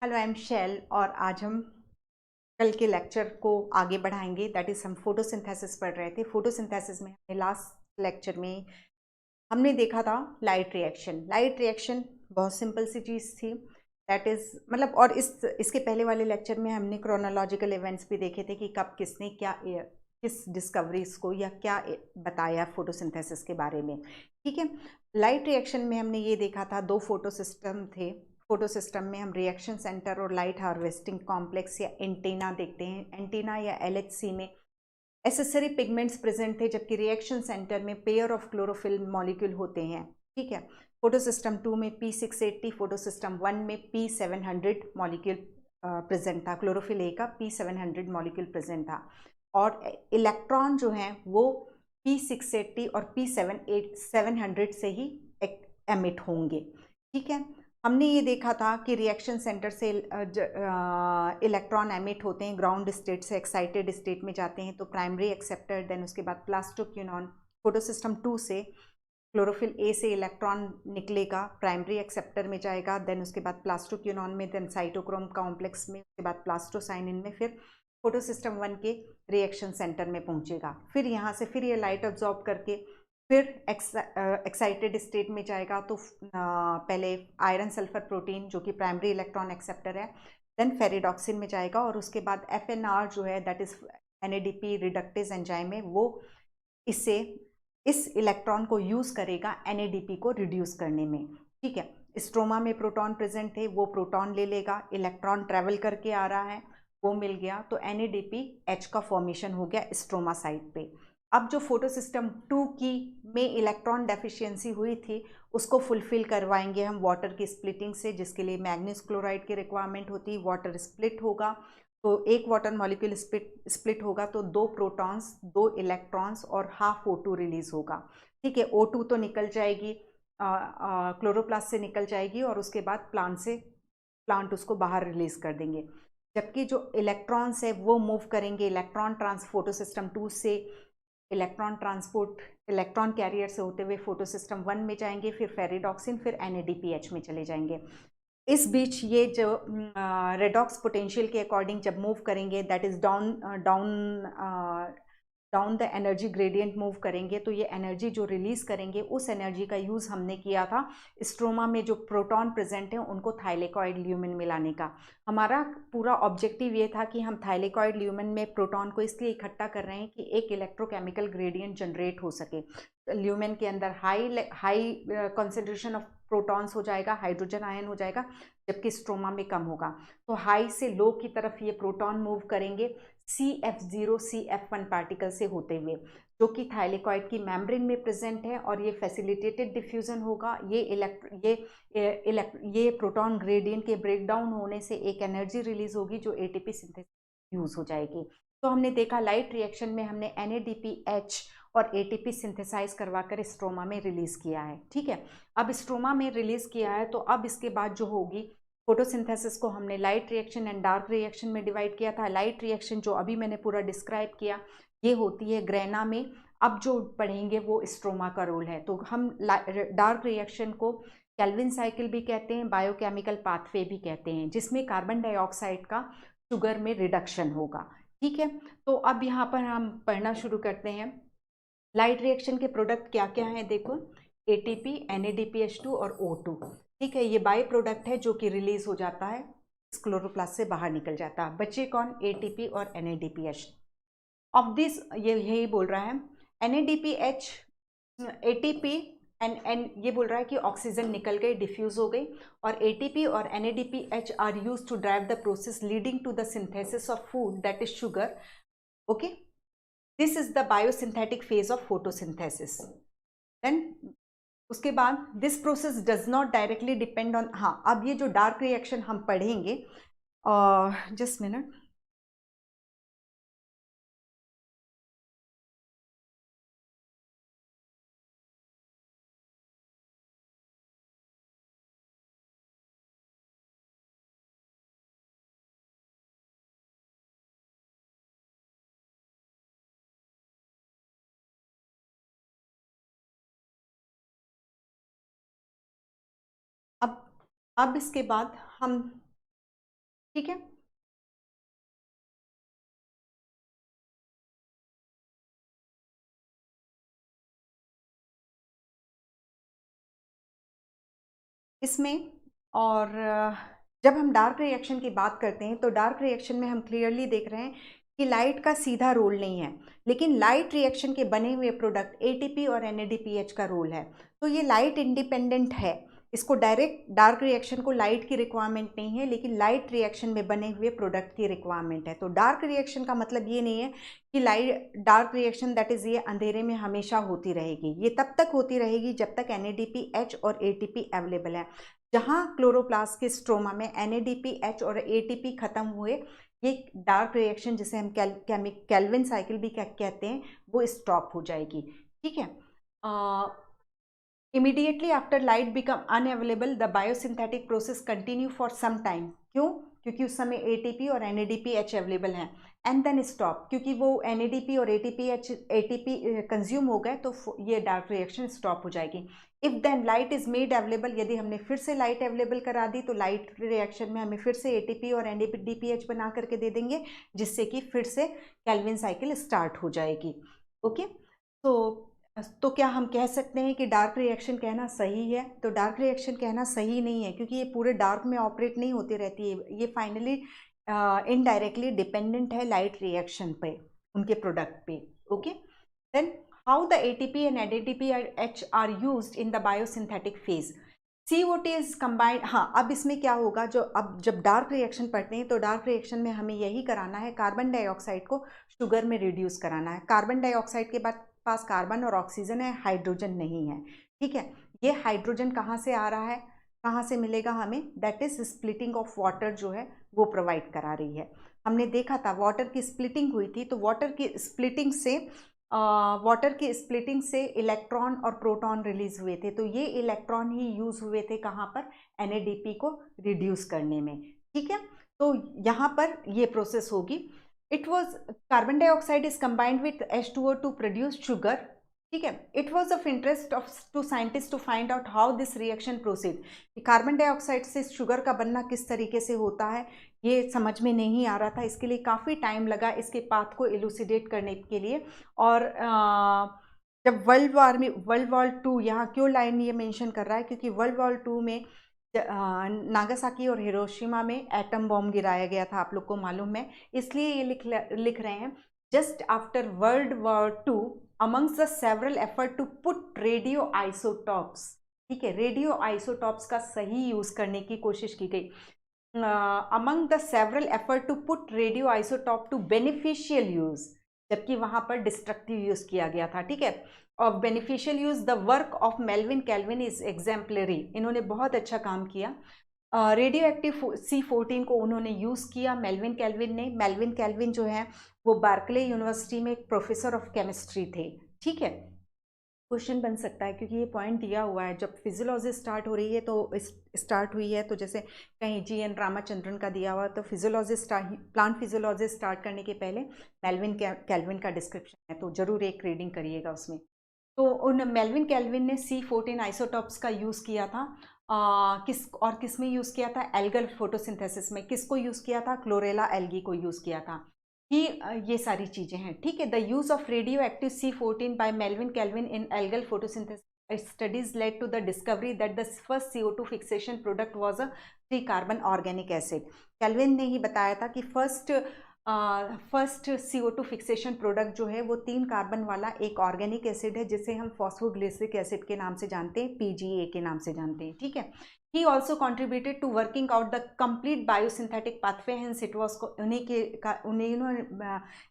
Hello, I am शैल और आज हम कल के लेक्चर को आगे बढ़ाएंगे। दैट इज हम फोटोसिंथेसिस पढ़ रहे थे। फोटोसिंथेसिस में हमने लास्ट लेक्चर में हमने देखा था लाइट रिएक्शन। लाइट रिएक्शन बहुत सिंपल सी चीज़ थी। दैट इज मतलब और इसके पहले वाले लेक्चर में हमने क्रोनोलॉजिकल इवेंट्स भी देखे थे कि कब किसने क्या किस डिस्कवरीज को या क्या बताया फोटोसिंथेसिस के बारे में। ठीक है, लाइट रिएक्शन में हमने ये देखा था दो फोटो सिस्टम थे। फोटो सिस्टम में हम रिएक्शन सेंटर और लाइट हार्वेस्टिंग कॉम्प्लेक्स या एंटीना देखते हैं। एंटीना या एलएचसी में एसेसरी पिगमेंट्स प्रेजेंट थे, जबकि रिएक्शन सेंटर में पेयर ऑफ क्लोरोफिल मॉलिक्यूल होते हैं। ठीक है, फोटो सिस्टम 2 में P680, फोटो सिस्टम 1 में P700 मॉलिक्यूल प्रेजेंट था। क्लोरोफिल ए का P700 मॉलिक्यूल प्रेजेंट था और इलेक्ट्रॉन जो हैं वो P680 और P700 से ही एमिट होंगे। ठीक है, हमने ये देखा था कि रिएक्शन सेंटर से इलेक्ट्रॉन एमिट होते हैं, ग्राउंड स्टेट से एक्साइटेड स्टेट में जाते हैं तो प्राइमरी एक्सेप्टर, देन उसके बाद प्लास्टोक्यूनॉन। फोटो सिस्टम 2 से क्लोरोफिल ए से इलेक्ट्रॉन निकलेगा, प्राइमरी एक्सेप्टर में जाएगा, देन उसके बाद प्लास्टोक्यूनॉन में, देन साइटोक्रोम कॉम्प्लेक्स में, उसके बाद प्लास्टोसाइनिन में, फिर फोटो सिस्टम 1 के रिएक्शन सेंटर में पहुंचेगा। फिर यहाँ से फिर ये लाइट ऑब्जॉर्ब करके फिर एक्साइटेड स्टेट में जाएगा तो पहले आयरन सल्फर प्रोटीन जो कि प्राइमरी इलेक्ट्रॉन एक्सेप्टर है, देन फेरिडॉक्सिन में जाएगा और उसके बाद FNR जो है that is NADP reductase enzyme है, वो इससे इस इलेक्ट्रॉन को यूज करेगा NADP को रिड्यूस करने में। ठीक है, स्ट्रोमा में प्रोटॉन प्रेजेंट थे, वो प्रोटॉन ले लेगा, इलेक्ट्रॉन ट्रेवल करके आ रहा है, वो मिल गया तो NADPH का फॉर्मेशन हो गया स्ट्रोमा साइट पे। अब जो फोटो सिस्टम 2 की में इलेक्ट्रॉन डेफिशिएंसी हुई थी उसको फुलफिल करवाएंगे हम वाटर की स्प्लिटिंग से, जिसके लिए मैग्नीज क्लोराइड की रिक्वायरमेंट होती है। वाटर स्प्लिट होगा तो एक वाटर मॉलिक्यूल स्प्लिट होगा तो 2 प्रोटॉन्स 2 इलेक्ट्रॉन्स और हाफ O2 रिलीज होगा। ठीक है, O2 तो निकल जाएगी, क्लोरोप्लास्ट से निकल जाएगी और उसके बाद प्लांट उसको बाहर रिलीज कर देंगे, जबकि जो इलेक्ट्रॉन्स है वो मूव करेंगे इलेक्ट्रॉन फोटो सिस्टम 2 से इलेक्ट्रॉन ट्रांसपोर्ट इलेक्ट्रॉन कैरियर से होते हुए फोटो सिस्टम 1 में जाएंगे, फिर फेरिडॉक्सिन, फिर NADPH में चले जाएंगे। इस बीच ये जो रेडॉक्स पोटेंशियल के अकॉर्डिंग जब मूव करेंगे, that is down down down the energy gradient move करेंगे, तो ये एनर्जी जो रिलीज करेंगे उस एनर्जी का यूज हमने किया था स्ट्रोमा में जो प्रोटॉन प्रेजेंट है उनको थाइलेकॉइड ल्यूमेन मिलाने का। हमारा पूरा ऑब्जेक्टिव ये था कि हम थाइलेकॉइड ल्यूमेन में प्रोटॉन को इसलिए इकट्ठा कर रहे हैं कि एक इलेक्ट्रोकेमिकल ग्रेडियंट जनरेट हो सके। ल्यूमेन के अंदर हाई कॉन्सेंट्रेशन ऑफ प्रोटॉन्स हो जाएगा, हाइड्रोजन आयन हो जाएगा, जबकि स्ट्रोमा में कम होगा। तो हाई से लो की तरफ ये प्रोटॉन मूव करेंगे CF0 CF1 पार्टिकल से होते हुए, जो कि थाइलेकॉइड की मेम्ब्रेन में प्रेजेंट है और ये फैसिलिटेटेड डिफ्यूजन होगा। ये प्रोटॉन ग्रेडियंट के ब्रेकडाउन होने से एक एनर्जी रिलीज होगी जो ATP सिंथेसिस यूज हो जाएगी। तो हमने देखा लाइट रिएक्शन में हमने NADPH और ATP सिंथेसाइज करवाकर स्ट्रोमा में रिलीज किया है। ठीक है, अब स्ट्रोमा में रिलीज किया है तो अब इसके बाद जो होगी फोटोसिंथेसिस को हमने light reaction and dark reaction में डिवाइड किया था। लाइट रिएक्शन जो अभी मैंने पूरा डिस्क्राइब किया ये होती है ग्रेना में। अब जो पढ़ेंगे वो स्ट्रोमा का रोल है। तो हम डार्क रिएक्शन को केल्विन साइकिल भी कहते हैं, बायोकेमिकल पाथवे भी कहते हैं, जिसमें कार्बन डाइऑक्साइड का शुगर में रिडक्शन होगा। ठीक है, तो अब यहाँ पर हम पढ़ना शुरू करते हैं। लाइट रिएक्शन के प्रोडक्ट क्या क्या हैं देखो, ATP NADPH2 और O2। ठीक है, ये बाई प्रोडक्ट है जो कि रिलीज हो जाता है, क्लोरोप्लास्ट से बाहर निकल जाता है। बच्चे कौन, ATP और NADPH। ऑफ दिस ये यही बोल रहा है NADPH ATP एंड ये बोल रहा है कि ऑक्सीजन निकल गई, डिफ्यूज हो गई, और ATP और NADPH are used to drive the process leading to the synthesis of food that is sugar. Okay, this is the biosynthetic phase of photosynthesis. Then उसके बाद this process does not directly depend on, हाँ अब ये जो dark reaction हम पढ़ेंगे, just minute, अब अब इसके बाद हम ठीक है। इसमें और जब हम डार्क रिएक्शन की बात करते हैं तो डार्क रिएक्शन में हम क्लियरली देख रहे हैं कि लाइट का सीधा रोल नहीं है, लेकिन लाइट रिएक्शन के बने हुए प्रोडक्ट एटीपी और एनएडीपीएच का रोल है। तो ये लाइट इंडिपेंडेंट है, इसको डायरेक्ट डार्क रिएक्शन को लाइट की रिक्वायरमेंट नहीं है, लेकिन लाइट रिएक्शन में बने हुए प्रोडक्ट की रिक्वायरमेंट है। तो डार्क रिएक्शन का मतलब ये नहीं है कि light dark reaction that is ये अंधेरे में हमेशा होती रहेगी, ये तब तक होती रहेगी जब तक एनएडीपीएच और एटीपी अवेलेबल है। जहाँ क्लोरोप्लास्ट के स्ट्रोमा में एनएडीपीएच और एटीपी खत्म हुए, ये डार्क रिएक्शन जिसे हम केल्विन साइकिल भी कहते हैं, वो स्टॉप हो जाएगी। ठीक है। Immediately after light become unavailable, the biosynthetic process continue for some time. क्यों? क्योंकि उस समय ATP और NADPH अवेलेबल हैं। एंड देन स्टॉप, क्योंकि वो NADP और ATP कंज्यूम हो गए तो ये डार्क रिएक्शन स्टॉप हो जाएगी। If then light is made available, यदि हमने फिर से लाइट अवेलेबल करा दी तो लाइट रिएक्शन में हमें फिर से ATP और NADPH बना करके दे देंगे, जिससे कि फिर से केल्विन साइकिल स्टार्ट हो जाएगी। ओके। तो क्या हम कह सकते हैं कि डार्क रिएक्शन कहना सही है? तो डार्क रिएक्शन कहना सही नहीं है, क्योंकि ये पूरे डार्क में ऑपरेट नहीं होती रहती है, ये फाइनली इनडायरेक्टली डिपेंडेंट है लाइट रिएक्शन पे, उनके प्रोडक्ट पे। Okay. Then how the ATP and NADPH are used in the biosynthetic phase. COT is combined. हाँ, अब इसमें क्या होगा, अब जब डार्क रिएक्शन पढ़ते हैं तो डार्क रिएक्शन में हमें यही कराना है, कार्बन डाइऑक्साइड को शुगर में रिड्यूस कराना है। कार्बन डाइऑक्साइड के बाद पास कार्बन और ऑक्सीजन है, हाइड्रोजन नहीं है। ठीक है। ये हाइड्रोजन कहाँ से आ रहा है, कहाँ से मिलेगा हमें? That is splitting of water जो है वो प्रोवाइड करा रही है। हमने देखा था वाटर की स्प्लिटिंग हुई थी, तो वाटर की स्प्लिटिंग से इलेक्ट्रॉन और प्रोटॉन रिलीज हुए थे, तो ये इलेक्ट्रॉन ही यूज हुए थे कहाँ पर? NADP को रिड्यूस करने में। ठीक है। तो यहाँ पर ये प्रोसेस होगी। It was carbon dioxide is combined with H2O to produce sugar. ठीक है। It was of interest to scientists to find out how this reaction proceed. Carbon dioxide से शुगर का बनना किस तरीके से होता है, ये समझ में नहीं आ रहा था, इसके लिए काफ़ी टाइम लगा इसके पाथ को इलूसिडेट करने के लिए। और जब वर्ल्ड वॉर 2, यहाँ क्यों लाइन ये मेंशन कर रहा है, क्योंकि वर्ल्ड वॉर 2 में नागासाकी और हिरोशिमा में एटम बॉम्ब गिराया गया था, आप लोग को मालूम है, इसलिए ये लिख रहे हैं just after World War 2 amongst the several effort to put radio isotopes. ठीक है, रेडियो आइसोटॉप्स का सही यूज करने की कोशिश की गई। Among the several effort to put radio isotope to beneficial use, जबकि वहां पर डिस्ट्रक्टिव यूज किया गया था। ठीक है। Of beneficial use the work of Melvin Calvin is exemplary. इन्होंने बहुत अच्छा काम किया। रेडियो एक्टिव C14 को उन्होंने यूज़ किया मेल्विन कैल्विन ने। मेल्विन कैल्विन जो है वो बार्कले यूनिवर्सिटी में एक प्रोफेसर ऑफ केमिस्ट्री थे। ठीक है। क्वेश्चन बन सकता है, क्योंकि ये पॉइंट दिया हुआ है, जब फिजियोलॉजी स्टार्ट हो रही है तो स्टार्ट हुई है, तो जैसे कहीं GN रामाचंद्रन का दिया हुआ, तो प्लांट फिजियोलॉजी स्टार्ट करने के पहले मेल्विन कैल्विन का डिस्क्रिप्शन है, तो जरूर एक रीडिंग करिएगा उसमें। तो उन मेल्विन कैल्विन ने C14 आइसोटॉप्स का यूज़ किया था। किस में यूज़ किया था? एल्गल फोटोसिंथेसिस में। किसको यूज़ किया था? क्लोरेला एल्गी को यूज़ किया था। ये सारी चीज़ें हैं। ठीक है। The use of radio active C14 by Melvin Calvin in algal photosynthesis studies led to the discovery that the first CO2 fixation product was a 3 carbon organic acid. Calvin ने ही बताया था कि फर्स्ट CO2 फिक्सेशन प्रोडक्ट जो है वो 3 carbon वाला एक ऑर्गेनिक एसिड है, जिसे हम फॉस्फोग्लिसरिक एसिड के नाम से जानते हैं, PGA के नाम से जानते हैं। ठीक है। He also contributed to working out the complete biosynthetic pathway, hence it was उन्हें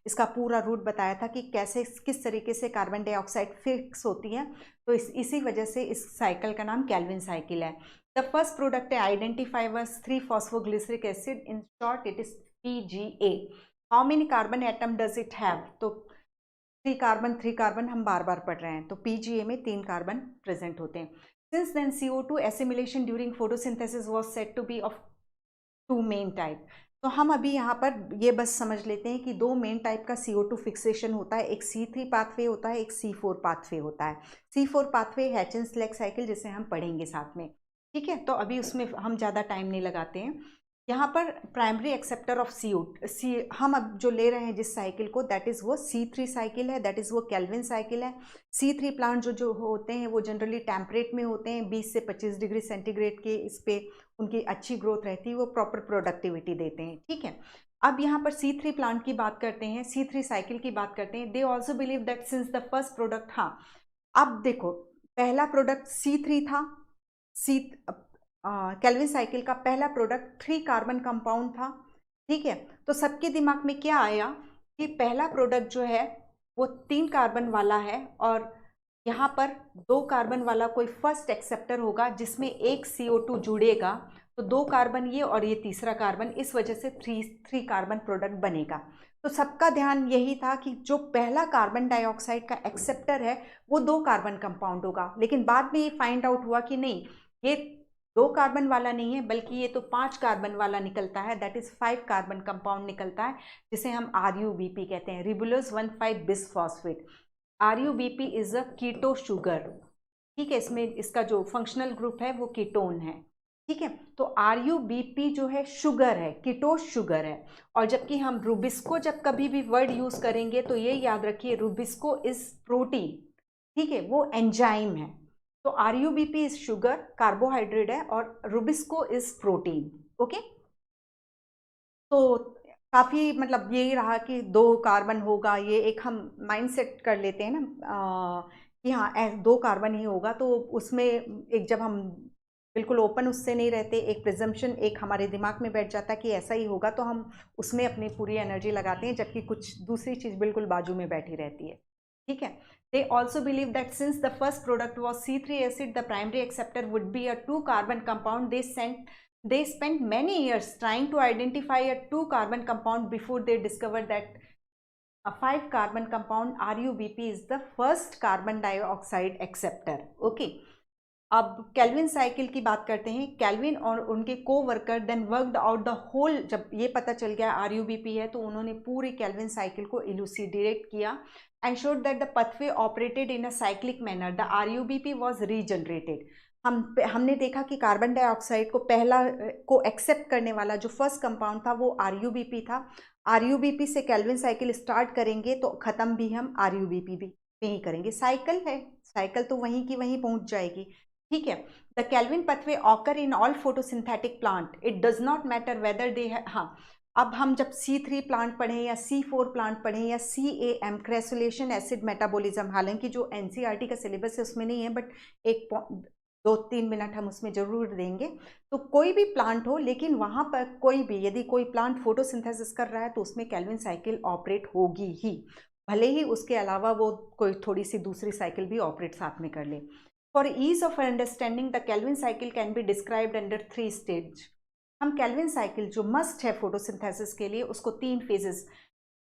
इसका पूरा रूट बताया था कि कैसे किस तरीके से कार्बन डाइऑक्साइड फिक्स होती है, तो इसी वजह से इस साइकिल का नाम कैल्विन साइकिल है। द फर्स्ट प्रोडक्ट है identify was 3-फॉस्फोग्लिसरिक acid, in short it is PGA. How many carbon atom does it have? तो 3 कार्बन हम बार बार पढ़ रहे हैं, तो PGA में 3 कार्बन प्रेजेंट होते हैं। Since then CO2 assimilation during photosynthesis was said to be of 2 main type. तो हम अभी यहाँ पर ये बस समझ लेते हैं कि 2 मेन टाइप का CO2 फिक्सेशन होता है, एक C3 पाथवे होता है, एक C4 पाथवे होता है। C4 पाथवे हैचेन-स्लेक साइकिल, जिसे हम पढ़ेंगे साथ में। ठीक है। तो अभी उसमें हम ज़्यादा टाइम नहीं लगाते हैं। यहाँ पर प्राइमरी एक्सेप्टर ऑफ सी हम अब जो ले रहे हैं जिस साइकिल को, दैट इज़ वो C3 साइकिल है, दैट इज़ वो केल्विन साइकिल है। C3 प्लांट जो होते हैं वो जनरली टेम्परेट में होते हैं, 20 से 25 डिग्री सेंटीग्रेड के इस पे उनकी अच्छी ग्रोथ रहती है, वो प्रॉपर प्रोडक्टिविटी देते हैं, ठीक है। अब यहाँ पर C3 प्लांट की बात करते हैं, C3 साइकिल की बात करते हैं। They also believe that since the first product, हाँ अब देखो पहला प्रोडक्ट C3 था, सी केल्विन साइकिल का पहला प्रोडक्ट 3 कार्बन कंपाउंड था, ठीक है। तो सबके दिमाग में क्या आया कि पहला प्रोडक्ट जो है वो 3 कार्बन वाला है और यहाँ पर 2 कार्बन वाला कोई फर्स्ट एक्सेप्टर होगा जिसमें एक CO2 जुड़ेगा, तो 2 कार्बन ये और ये तीसरा कार्बन, इस वजह से 3 कार्बन प्रोडक्ट बनेगा। तो सबका ध्यान यही था कि जो पहला कार्बन डाइऑक्साइड का एक्सेप्टर है वो 2 कार्बन कंपाउंड होगा, लेकिन बाद में ये फाइंड आउट हुआ कि नहीं, ये 2 कार्बन वाला नहीं है बल्कि ये तो 5 कार्बन वाला निकलता है, दैट इज 5 कार्बन कंपाउंड निकलता है, जिसे हम RUBP कहते हैं, ribulose 1,5 bisphosphate. RUBP is a keto sugar, ठीक है, इसमें इसका जो फंक्शनल ग्रुप है वो कीटोन है, ठीक है। तो RUBP जो है शुगर है, कीटोस शुगर है। और जबकि हम रूबिस्को जब कभी भी वर्ड यूज करेंगे तो ये याद रखिए रूबिस्को इज प्रोटीन, ठीक है, वो एंजाइम है। तो RUBP इज शुगर, कार्बोहाइड्रेट है, और रूबिस्को इज प्रोटीन, ओके। तो काफ़ी मतलब यही रहा कि 2 कार्बन होगा, ये एक हम माइंड सेट कर लेते हैं ना कि हाँ 2 कार्बन ही होगा, तो उसमें एक जब हम बिल्कुल ओपन उससे नहीं रहते, एक प्रिजम्पशन एक हमारे दिमाग में बैठ जाता है कि ऐसा ही होगा, तो हम उसमें अपनी पूरी एनर्जी लगाते हैं, जबकि कुछ दूसरी चीज़ बिल्कुल बाजू में बैठी रहती है, ठीक है। They also believe that since the first product was C3 acid, the primary acceptor would be a 2 carbon compound. They spent many years trying to identify a 2 carbon compound before they discovered that a 5 carbon compound RUBP is the first carbon dioxide acceptor. Okay. अब Calvin cycle की बात करते हैं। Calvin और उनके coworker then worked out the whole, जब ये पता चल गया RUBP है तो उन्होंने पूरी केल्विन साइकिल को इलूसिडेट किया and showed that the पथवे operated in a cyclic manner, the RUBP was regenerated. हमने देखा कि कार्बन डाइऑक्साइड को पहला को एक्सेप्ट करने वाला जो फर्स्ट कंपाउंड था वो RUBP था। RUBP से केल्विन साइकिल स्टार्ट करेंगे तो ख़त्म भी हम RUBP भी नहीं करेंगे, साइकिल है, साइकिल तो वहीं की वहीं पहुंच जाएगी, ठीक है। The kelvin पथवे occur in all photosynthetic plant, it does not matter whether they है, हाँ अब हम जब C3 प्लांट पढ़ें या C4 प्लांट पढ़ें या CAM क्रेसुलेशन एसिड मेटाबॉलिज्म, हालांकि जो NCERT का सिलेबस है उसमें नहीं है, बट एक 2-3 मिनट हम उसमें जरूर देंगे। तो कोई भी प्लांट हो, लेकिन वहाँ पर कोई भी यदि कोई प्लांट फोटोसिंथेसिस कर रहा है तो उसमें केल्विन साइकिल ऑपरेट होगी ही, भले ही उसके अलावा वो कोई थोड़ी सी दूसरी साइकिल भी ऑपरेट साथ में कर ले। For ease of understanding the Calvin cycle can be described under 3 stage. हम केल्विन साइकिल जो मस्ट है फोटोसिंथेसिस के लिए उसको 3 phases,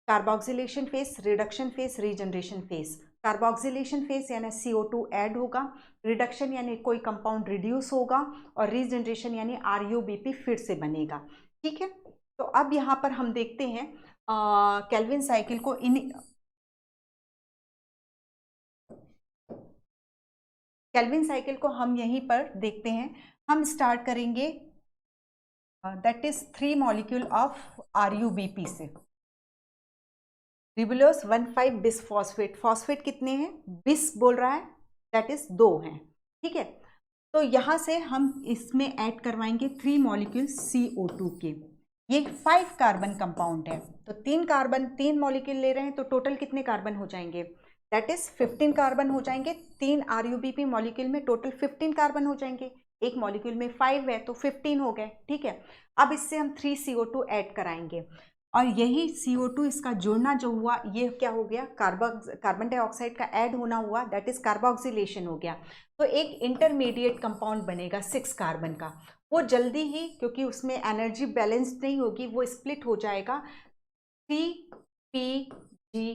carboxylation phase, reduction phase, regeneration phase. Carboxylation phase यानी CO2 ऐड होगा, रिडक्शन यानी कोई कंपाउंड रिड्यूस होगा, और रीजनरेशन यानी RUBP फिर से बनेगा, ठीक है। तो अब यहाँ पर हम देखते हैं केल्विन साइकिल को केल्विन साइकिल को हम यहीं पर देखते हैं। हम स्टार्ट करेंगे that is 3 molecule of RUBP से, रिबुलोस 1,5 बिसफॉस्फेट, फॉस्फेट कितने हैं, बिस बोल रहा है, दैट इज 2 हैं, ठीक है। तो यहाँ से हम इसमें ऐड करवाएंगे 3 मॉलिक्यूल CO2 के, ये 5 कार्बन कंपाउंड है, तो 3 मॉलिक्यूल ले रहे हैं तो टोटल कितने कार्बन हो जाएंगे, दैट इज 15 कार्बन हो जाएंगे। 3 RUBP मॉलिक्यूल में टोटल 15 कार्बन हो जाएंगे, एक मॉलिक्यूल में 5 है तो 15 हो गए, ठीक है। अब इससे हम 3 CO2 ऐड कराएंगे, और यही CO2 इसका जुड़ना जो हुआ ये क्या हो गया, कार्बन डाइऑक्साइड का ऐड होना हुआ, दैट इज कार्बोक्सिलेशन हो गया। तो एक इंटरमीडिएट कंपाउंड बनेगा 6 कार्बन का, वो जल्दी ही क्योंकि उसमें एनर्जी बैलेंस्ड नहीं होगी वो स्प्लिट हो जाएगा 3PGA,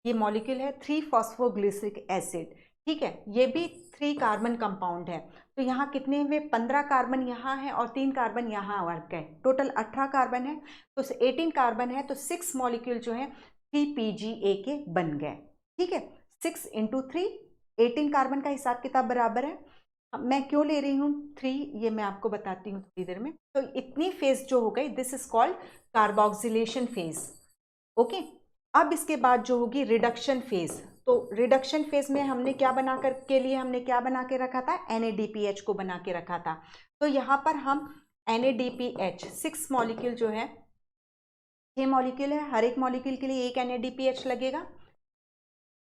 ये मॉलिक्यूल है 3 फॉस्फोग्लिसरिक एसिड, ठीक है। ये भी 3 कार्बन कंपाउंड है, तो यहाँ कितने हुए, 15 कार्बन यहाँ है और 3 कार्बन यहाँ वर्क है, टोटल 18 कार्बन है, तो 18 कार्बन है, तो 6 मॉलिक्यूल जो है 3PGA के बन गए, ठीक है। 6 × 3 18 कार्बन का हिसाब किताब बराबर है मैं क्यों ले रही हूँ 3, ये मैं आपको बताती हूँ थोड़ी देर में। तो इतनी फेज जो हो गई, this is called carboxylation phase. Okay, अब इसके बाद जो होगी रिडक्शन फेज। तो रिडक्शन फेज में हमने क्या बना कर के लिए हमने क्या बना के रखा था, NADPH को बना के रखा था। तो यहाँ पर हम NADPH 6 मॉलिक्यूल जो है, 6 मॉलिक्यूल है, हर एक मॉलिक्यूल के लिए एक NADPH लगेगा।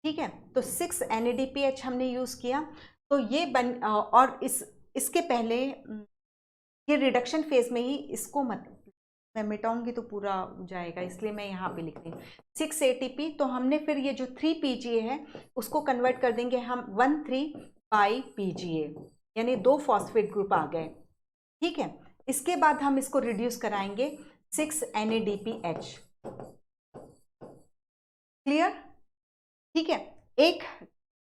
ठीक है, तो 6 NADPH हमने यूज किया। तो ये और इसके पहले ये रिडक्शन फेज में ही, इसको मत मैं मिटाऊंगी तो पूरा जाएगा, इसलिए मैं यहाँ पे लिख रही हूँ 6 ATP। तो हमने फिर ये जो 3 PGA है उसको कन्वर्ट कर देंगे हम 1,3 PGA, यानी 2 फॉस्फेट ग्रुप आ गए। ठीक है, इसके बाद हम इसको रिड्यूस कराएंगे 6 NADPH। क्लियर? ठीक है, एक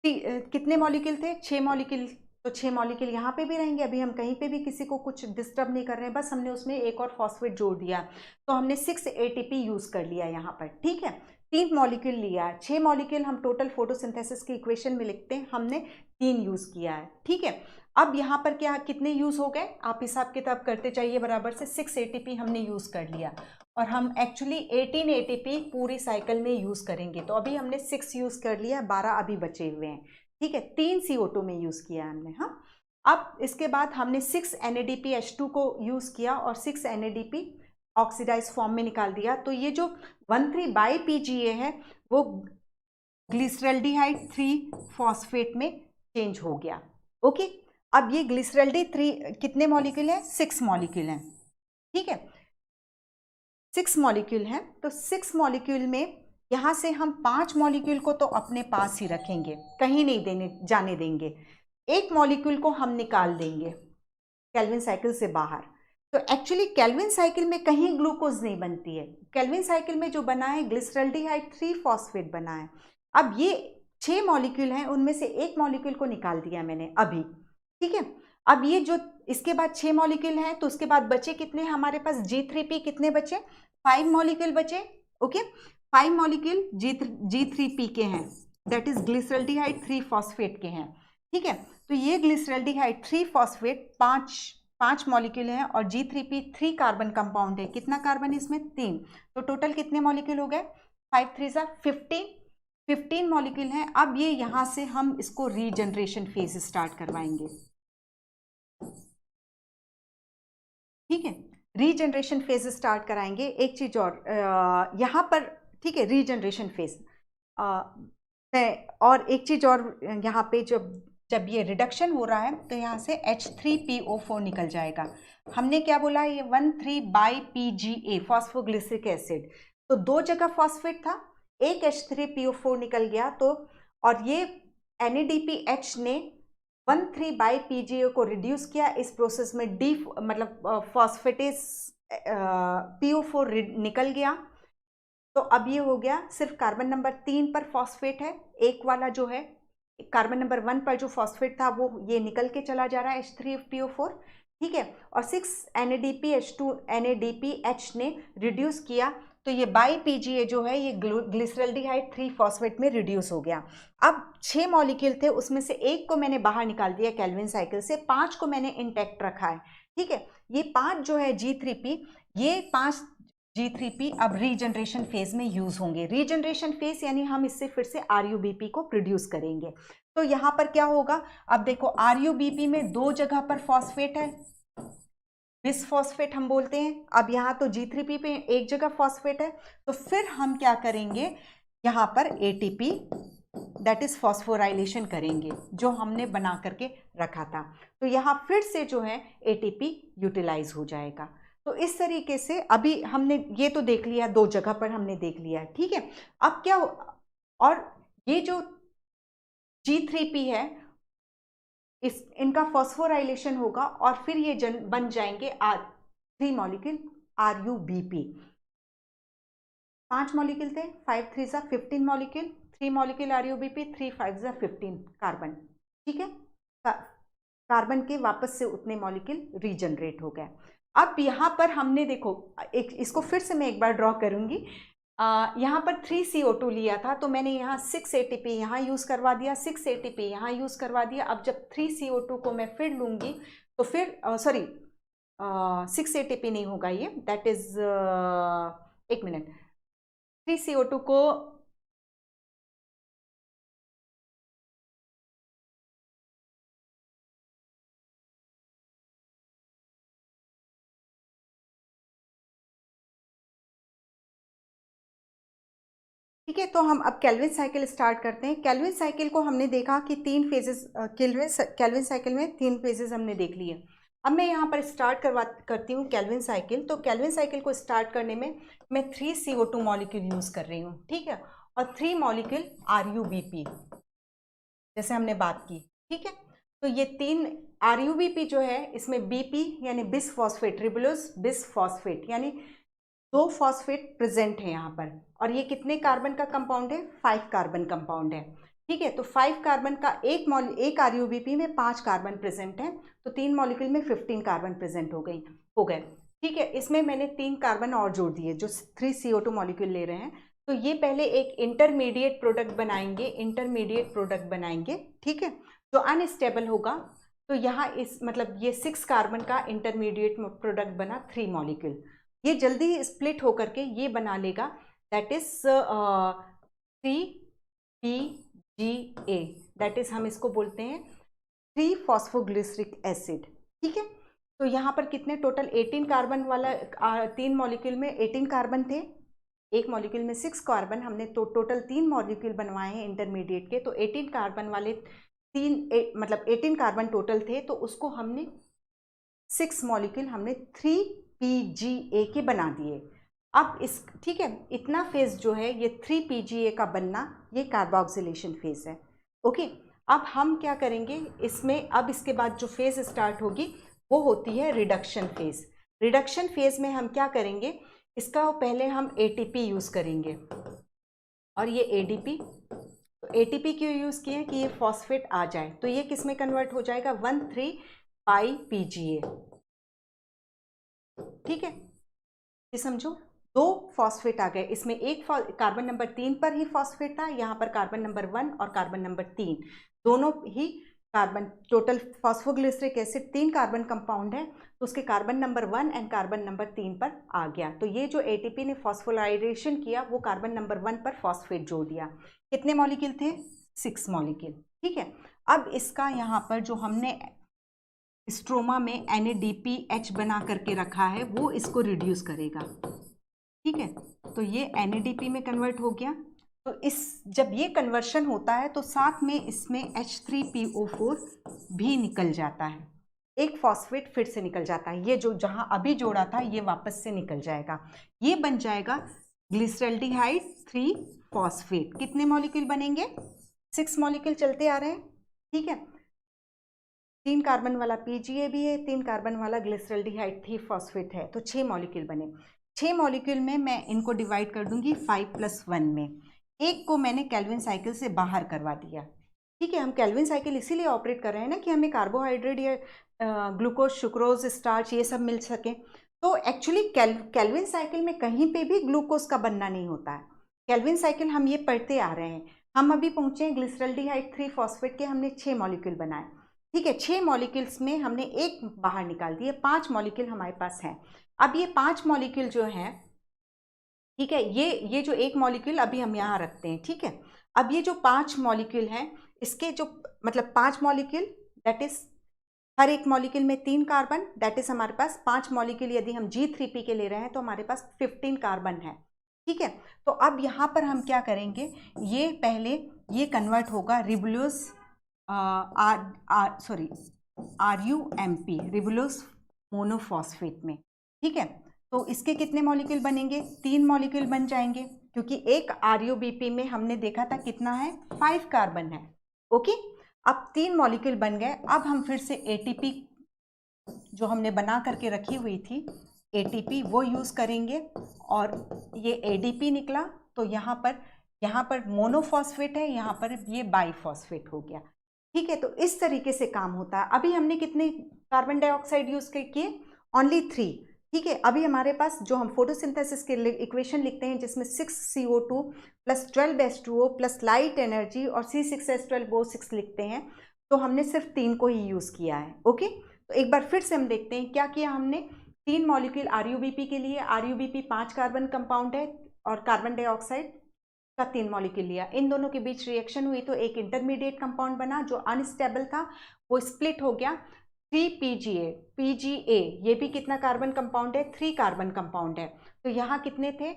कितने मॉलिक्यूल थे, 6 मॉलिक्यूल। तो 6 मॉलिक्यूल यहाँ पे भी रहेंगे। अभी हम कहीं पे भी किसी को कुछ डिस्टर्ब नहीं कर रहे हैं, बस हमने उसमें एक और फॉस्फेट जोड़ दिया। तो हमने 6 ATP यूज कर लिया यहाँ पर। ठीक है, 3 मॉलिक्यूल लिया है, 6 मॉलिक्यूल हम टोटल फोटोसिंथेसिस की इक्वेशन में लिखते हैं, हमने 3 यूज किया है। ठीक है, अब यहाँ पर क्या कितने यूज हो गए, आप हिसाब किताब करते चाहिए बराबर से। 6 ATP हमने यूज कर लिया और हम एक्चुअली 18 ATP पूरी साइकिल में यूज करेंगे। तो अभी हमने 6 यूज कर लिया, 12 अभी बचे हुए हैं। ठीक है, 3 CO2 में यूज किया हमने। हाँ, अब इसके बाद हमने 6 NADPH2 को यूज किया और 6 NADP ऑक्सीडाइज फॉर्म में निकाल दिया। तो ये जो 1,3-PGA है वो ग्लिसरल्डिहाइड 3 फॉस्फेट में चेंज हो गया। ओके, अब ये ग्लिसरल्डी 3 कितने मॉलिक्यूल है, 6 मॉलिक्यूल हैं। ठीक है, 6 मॉलिक्यूल हैं। तो 6 मॉलिक्यूल में यहाँ से हम 5 मॉलिक्यूल को तो अपने पास ही रखेंगे, कहीं नहीं जाने देंगे। एक मॉलिक्यूल को हम निकाल देंगे केल्विन साइकिल से बाहर। तो एक्चुअली केल्विन साइकिल में कहीं ग्लूकोज नहीं बनती है। केल्विन साइकिल में जो बना है ग्लिसरल्डिहाइड 3 फॉस्फेट बना है। अब ये 6 मॉलिक्यूल हैं, उनमें से एक मॉलिक्यूल को निकाल दिया मैंने अभी। ठीक है, अब ये जो इसके बाद 6 मॉलिक्यूल हैं, तो उसके बाद बचे कितने हमारे पास, G3P कितने बचे, 5 मॉलिक्यूल बचे। ओके, 5 मॉलिक्यूल G3P के हैं, दैट इज ग्लिसरल्डिहाइड 3 फॉस्फेट के हैं। ठीक है, तो ये ग्लिसरल्डिहाइड 3 फॉस्फेट 5 मॉलिक्यूल हैं और G3P 3 कार्बन कंपाउंड है। कितना कार्बन इसमें, 3। तो टोटल कितने मॉलिक्यूल हो गए, 5 3 15 मॉलिक्यूल हैं। अब ये यहां से हम इसको रीजनरेशन फेज स्टार्ट करवाएंगे। ठीक है, रीजनरेशन फेज स्टार्ट कराएंगे। एक चीज और यहाँ पर, ठीक है, रीजनरेशन फेज और एक चीज और यहाँ पे जब ये रिडक्शन हो रहा है तो यहाँ से H3PO4 निकल जाएगा। हमने क्या बोला, ये 1,3-PGA फॉस्फोग्लिसरिक एसिड। तो 2 जगह फॉस्फेट था, एक H3PO4 निकल गया। तो और ये NADPH ने 1,3-PGA को रिड्यूस किया। इस प्रोसेस में मतलब फॉस्फेटेस PO4 निकल गया। तो अब ये हो गया, सिर्फ कार्बन नंबर 3 पर फॉस्फेट है, एक वाला जो है कार्बन नंबर 1 पर जो फॉस्फेट था वो ये निकल के चला जा रहा है H3PO4। ठीक है, और 6 NADPH ने रिड्यूस किया। तो ये बाई-PGA जो है ये ग्लिसरल्डिहाइड 3 फॉस्फेट में रिड्यूस हो गया। अब 6 मॉलिक्यूल थे, उसमें से एक को मैंने बाहर निकाल दिया केल्विन साइकिल से, 5 को मैंने इंटैक्ट रखा है। ठीक है, ये 5 जो है G3P, ये 5 G3P अब रीजनरेशन फेज में यूज होंगे। रीजनरेशन फेज यानी हम इससे फिर से RUBP को प्रोड्यूस करेंगे। तो यहां पर क्या होगा, अब देखो RUBP में 2 जगह पर फॉस्फेट है, बिसफॉस्फेट हम बोलते हैं। अब यहाँ तो G3P पे एक जगह फॉस्फेट है। तो फिर हम क्या करेंगे, यहाँ पर ATP दैट इज फॉस्फोराइलेशन करेंगे, जो हमने बना करके रखा था। तो यहाँ फिर से जो है ATP यूटिलाइज हो जाएगा। तो इस तरीके से अभी हमने ये तो देख लिया, 2 जगह पर हमने देख लिया। ठीक है, अब क्या, और ये जो G3P है इनका फॉस्फोराइलेशन होगा और फिर ये बन जाएंगे 3 मॉलिक्यूल RUBP। 5 मॉलिक्यूल थे, 5 3 15 मॉलिक्यूल, 3 मॉलिक्यूल RUBP, 3 5 15 कार्बन। ठीक है, कार्बन के वापस से उतने मॉलिक्यूल रीजनरेट हो गए। अब यहाँ पर हमने देखो, एक इसको फिर से मैं एक बार ड्रॉ करूंगी। यहाँ पर 3 CO2 लिया था, तो मैंने यहाँ 6 ATP यहाँ यूज़ करवा दिया, 6 ATP यहाँ यूज़ करवा दिया। अब जब 3 CO2 को मैं फिर लूँगी तो फिर सॉरी 6 ATP नहीं होगा ये, दैट इज़ एक मिनट, 3 CO2 को ठीक है। तो हम अब केल्विन साइकिल स्टार्ट करते हैं। केल्विन साइकिल को हमने देखा कि 3 फेजेस, केल्विन साइकिल में 3 फेजेस हमने देख लिए। अब मैं यहाँ पर स्टार्ट करती हूँ केल्विन साइकिल। तो केल्विन साइकिल को स्टार्ट करने में मैं 3 CO2 मॉलिक्यूल यूज़ कर रही हूँ, ठीक है, और 3 मॉलिक्यूल RuBp, जैसे हमने बात की, ठीक है। तो ये 3 RuBp जो है, इसमें BP यानी bis phosphate, ribulose bis phosphate, यानी 2 फॉस्फेट प्रेजेंट है यहाँ पर। और ये कितने कार्बन का कंपाउंड है? 5 कार्बन कंपाउंड है, ठीक है। तो 5 कार्बन का एक RuBp में 5 कार्बन प्रेजेंट है, तो 3 मॉलिक्यूल में 15 कार्बन प्रेजेंट हो गए, ठीक है। इसमें मैंने 3 कार्बन और जोड़ दिए जो 3 CO2 मॉलिक्यूल ले रहे हैं। तो ये पहले एक इंटरमीडिएट प्रोडक्ट बनाएंगे, ठीक है, जो अनस्टेबल होगा। तो यहाँ इस मतलब ये 6 कार्बन का इंटरमीडिएट प्रोडक्ट बना 3 मॉलिक्यूल। ये जल्दी ही स्प्लिट होकर के ये बना लेगा, that is 3PGA, that is हम इसको बोलते हैं 3 फॉस्फोग्लिसरिक एसिड, ठीक है। तो यहाँ पर कितने टोटल 18 कार्बन वाला 3 मॉलिक्यूल में 18 कार्बन थे, एक मॉलिक्यूल में 6 कार्बन, हमने तो टोटल 3 मॉलिक्यूल बनवाए हैं इंटरमीडिएट के। तो 18 कार्बन वाले 3 18 कार्बन टोटल थे, तो उसको हमने 6 मॉलिक्यूल हमने 3PGA के बना दिए। अब इस ठीक है, इतना फेज जो है ये 3PGA का बनना, ये कार्बोक्सिलेशन फेज है, ओके। अब हम क्या करेंगे इसमें, अब इसके बाद जो फेज स्टार्ट होगी वो होती है रिडक्शन फेज। रिडक्शन फेज में हम क्या करेंगे, इसका पहले हम ATP यूज़ करेंगे और ये ADP। तो ATP क्यों यूज़ किए कि ये फॉस्फेट आ जाए, तो ये किस में कन्वर्ट हो जाएगा 1,3,5-PGA, ठीक है। ये समझो 2 फॉस्फेट आ गए, इसमें एक कार्बन नंबर 3 पर ही फॉस्फेट था, यहाँ पर कार्बन नंबर 1 और कार्बन नंबर 3 दोनों ही carbon, total phosphoglyceric acid 3 carbon compound है, तो उसके carbon number 1 and carbon number 3 पर आ गया। तो ये जो ATP ने फॉस्फोराइलेशन किया वो कार्बन नंबर 1 पर फॉस्फेट जोड़ दिया। कितने मॉलिक्यूल थे? 6 मॉलिक्यूल, ठीक है। अब इसका यहाँ पर जो हमने स्ट्रोमा में NADPH बना करके रखा है वो इसको रिड्यूस करेगा, ठीक है। तो ये NADP में कन्वर्ट हो गया। तो इस जब ये कन्वर्शन होता है तो साथ में इसमें H3PO4 भी निकल जाता है, एक फॉस्फेट फिर से निकल जाता है, ये जो जहां अभी जोड़ा था ये वापस से निकल जाएगा, ये बन जाएगा ग्लिसरल्डिहाइड 3 फॉस्फेट। कितने मॉलिक्यूल बनेंगे? 6 मॉलिक्यूल चलते आ रहे हैं, ठीक है। 3 कार्बन वाला PGA भी है, 3 कार्बन वाला ग्लिसरल्डिहाइड 3 फॉस्फेट है, तो 6 मॉलिक्यूल बने। 6 मॉलिक्यूल में मैं इनको डिवाइड कर दूंगी 5+1 में। एक को मैंने केल्विन साइकिल से बाहर करवा दिया, ठीक है। हम केल्विन साइकिल इसीलिए ऑपरेट कर रहे हैं ना कि हमें कार्बोहाइड्रेट या ग्लूकोज, सुक्रोज, स्टार्च ये सब मिल सके। तो एक्चुअली केल्विन साइकिल में कहीं पे भी ग्लूकोज का बनना नहीं होता है। केल्विन साइकिल हम ये पढ़ते आ रहे हैं, हम अभी पहुंचे हैं ग्लिसरल्डिहाइड 3 फॉस्फेट के, हमने 6 मॉलिक्यूल बनाए, ठीक है। 6 मॉलिक्यूल्स में हमने एक बाहर निकाल दिए, 5 मॉलिक्यूल हमारे पास हैं। अब ये 5 मॉलिक्यूल जो हैं, ठीक है, ये जो एक मॉलिक्यूल अभी हम यहाँ रखते हैं, ठीक है। अब ये जो 5 मॉलिक्यूल हैं, इसके जो मतलब 5 मॉलिक्यूल, दैट इज हर एक मॉलिक्यूल में 3 कार्बन, दैट इज हमारे पास 5 मॉलिक्यूल यदि हम G3P के ले रहे हैं तो हमारे पास 15 कार्बन है, ठीक है। तो अब यहाँ पर हम क्या करेंगे, ये पहले ये कन्वर्ट होगा रिबुलोज RuMP, रिबुलोज मोनोफॉस्फेट में, ठीक है। तो इसके कितने मॉलिक्यूल बनेंगे? 3 मॉलिक्यूल बन जाएंगे, क्योंकि एक RuBp में हमने देखा था कितना है, 5 कार्बन है, ओके। अब 3 मॉलिक्यूल बन गए। अब हम फिर से ATP जो हमने बना करके रखी हुई थी ATP वो यूज़ करेंगे, और ये ADP निकला, तो यहाँ पर मोनोफॉस्फेट है, यहाँ पर ये बाईफॉस्फेट हो गया, ठीक है। तो इस तरीके से काम होता है। अभी हमने कितने कार्बन डाइऑक्साइड यूज़ किए? ओनली 3, ठीक है, अभी हमारे पास जो हम फोटोसिंथेसिस के लिए इक्वेशन लिखते हैं जिसमें 6CO2 plus 12H2O plus light energy और C6H12O6 लिखते हैं, तो हमने सिर्फ 3 को ही यूज़ किया है। ओके, तो एक बार फिर से हम देखते हैं क्या किया हमने। 3 मॉलिक्यूल RuBp के लिए, RuBp 5 कार्बन कंपाउंड है और कार्बन डाइऑक्साइड का 3 मॉलिक्यूल लिया, इन दोनों के बीच रिएक्शन हुई तो एक इंटरमीडिएट कंपाउंड बना जो अनस्टेबल था, वो स्प्लिट हो गया 3PGA। PGA ये भी कितना कार्बन कंपाउंड है, 3 कार्बन कंपाउंड है। तो यहाँ कितने थे,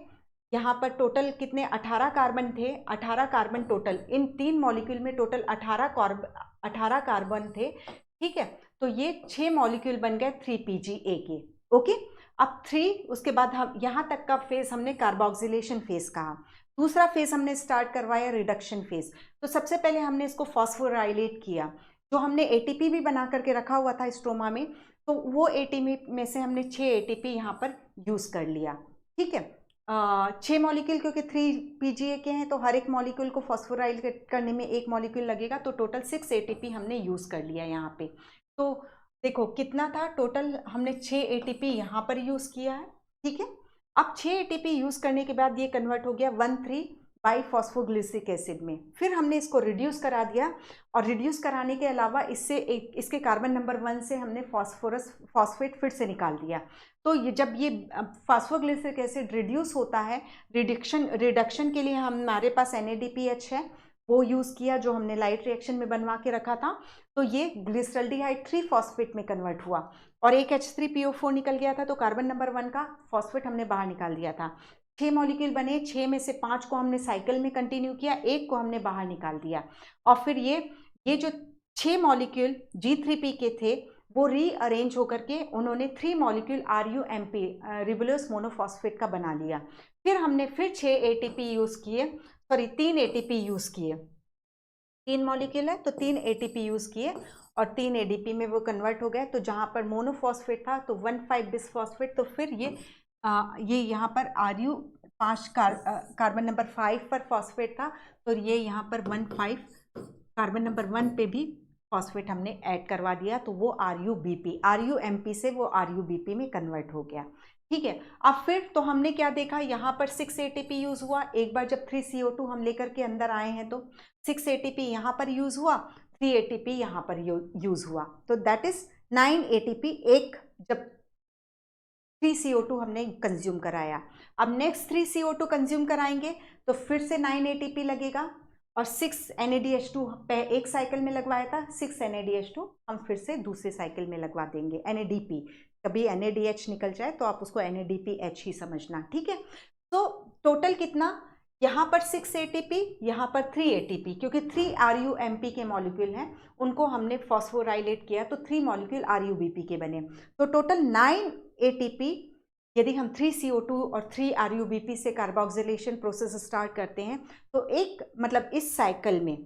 यहाँ पर टोटल कितने 18 कार्बन थे, 18 कार्बन टोटल, इन 3 मॉलिक्यूल में टोटल 18 कार्बन थे। ठीक है, तो ये 6 मॉलिक्यूल बन गए 3PGA के। ओके, अब 3 उसके बाद हम यहाँ तक का फेज हमने कार्बोक्सिलेशन फेज कहा। दूसरा फेज हमने स्टार्ट करवाया रिडक्शन फेज। तो सबसे पहले हमने इसको फॉस्फोराइलेट किया, जो हमने ATP भी बना करके रखा हुआ था स्ट्रोमा में, तो वो ATP में से हमने 6 ATP यहाँ पर यूज़ कर लिया। ठीक है, 6 मॉलिक्यूल क्योंकि 3PGA के हैं तो हर एक मॉलिक्यूल को फॉस्फोराइलेट करने में एक मॉलिक्यूल लगेगा, तो टोटल 6 ATP हमने यूज़ कर लिया यहाँ पे। तो देखो कितना था टोटल, हमने 6 ATP यहाँ पर यूज़ किया है। ठीक है, अब 6 ATP यूज़ करने के बाद ये कन्वर्ट हो गया 1,3-बाईफॉस्फोग्लिसरिक एसिड में। फिर हमने इसको रिड्यूस करा दिया, और रिड्यूस कराने के अलावा इसके कार्बन नंबर 1 से हमने फॉस्फेट फिर से निकाल दिया। तो ये जब ये फॉस्फोग्लिसरिक एसिड रिड्यूस होता है, रिडक्शन के लिए हमारे पास NADPH है, वो यूज़ किया जो हमने लाइट रिएक्शन में बनवा के रखा था। तो ये ग्लिसरल्डिहाइड 3 फॉस्फेट में कन्वर्ट हुआ और एक H3PO4 निकल गया था, तो कार्बन नंबर 1 का फॉस्फेट हमने बाहर निकाल दिया था। 6 मॉलिक्यूल बने, 6 में से 5 को हमने साइकिल में कंटिन्यू किया, 1 को हमने बाहर निकाल दिया। और फिर ये जो 6 मॉलिक्यूल G3P के थे वो रीअरेंज होकर के उन्होंने 3 मॉलिक्यूल RuMP रिबुलोस मोनोफॉस्फेट का बना लिया। फिर हमने फिर 6 ATP यूज़ किए, सॉरी 3 ATP यूज़ किए, 3 मॉलिक्यूल है तो 3 ATP यूज़ किए और 3 ADP में वो कन्वर्ट हो गए। तो जहाँ पर मोनोफॉस्फेट था तो 1,5 बिसफॉस्फेट, तो फिर ये यहाँ पर Ru5 कार्बन नंबर 5 पर फॉस्फेट था, तो ये यहाँ पर 1,5 कार्बन नंबर 1 पे भी फॉस्फेट हमने ऐड करवा दिया, तो वो RuMP से वो RuBP में कन्वर्ट हो गया। ठीक है, अब फिर तो हमने क्या देखा, यहाँ पर 6 ATP यूज़ हुआ। एक बार जब 3CO2 हम लेकर के अंदर आए हैं तो 6 ATP यहाँ पर यूज़ हुआ, 3 ATP यहाँ पर यूज़ हुआ, तो दैट इज़ 9 ATP एक जब 3CO2 हमने कंज्यूम कराया। अब नेक्स्ट 3CO2 कंज्यूम कराएंगे तो फिर से 9 ATP लगेगा और 6 NADH2 एक साइकिल में लगवाया था, 6 NADH2 हम फिर से दूसरे साइकिल में लगवा देंगे। NADP, कभी NADH निकल जाए तो आप उसको NADPH ही समझना। ठीक है, तो टोटल कितना, यहाँ पर 6 ATP, यहाँ पर 3 ATP, क्योंकि 3 RuMP के मॉलिक्यूल हैं उनको हमने फॉस्फोराइलेट किया तो 3 मॉलिक्यूल RuBP के बने, तो टोटल 9 ATP। यदि हम 3CO2 और 3 RuBP से कार्बोक्सिलेशन प्रोसेस स्टार्ट करते हैं तो एक मतलब इस साइकिल में,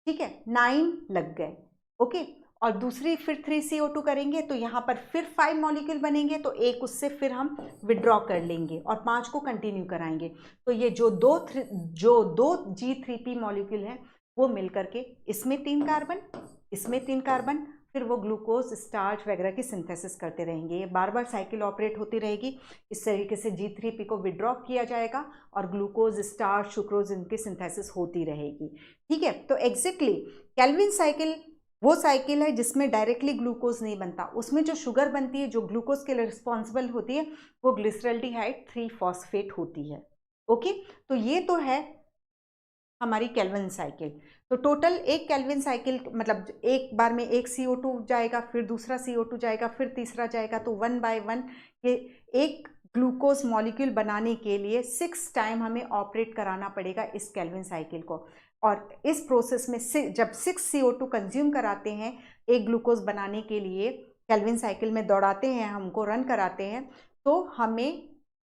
ठीक है, 9 लग गए। ओके, और दूसरी फिर 3CO2 करेंगे तो यहाँ पर फिर 5 मॉलिक्यूल बनेंगे, तो एक उससे फिर हम विड्रॉ कर लेंगे और 5 को कंटिन्यू कराएंगे। तो ये जो दो G3P मॉलिक्यूल हैं वो मिलकर के इसमें 3 कार्बन, इसमें 3 कार्बन, फिर वो ग्लूकोज स्टार्च वगैरह की सिंथेसिस करते रहेंगे। ये बार बार साइकिल ऑपरेट होती रहेगी। इस तरीके से G3P को विड्रॉ किया जाएगा और ग्लूकोज स्टार्च सुक्रोज इनकी सिंथेसिस होती रहेगी। ठीक है, तो एग्जैक्टली केल्विन साइकिल वो साइकिल है जिसमें डायरेक्टली ग्लूकोज नहीं बनता, उसमें जो शुगर बनती है जो ग्लूकोज के लिए रिस्पॉन्सिबल होती है वो ग्लिसरल्डिहाइड 3 फॉस्फेट होती है। ओके, तो ये तो है हमारी केल्विन साइकिल। तो टोटल एक केल्विन साइकिल मतलब एक बार में एक CO2 जाएगा, फिर दूसरा CO2 जाएगा, फिर तीसरा जाएगा, तो 1 बाय 1 ये एक ग्लूकोज मॉलिक्यूल बनाने के लिए 6 टाइम हमें ऑपरेट कराना पड़ेगा इस केल्विन साइकिल को। और इस प्रोसेस में जब 6 CO2 कंज्यूम कराते हैं एक ग्लूकोज बनाने के लिए, केल्विन साइकिल में दौड़ाते हैं, हमको रन कराते हैं, तो हमें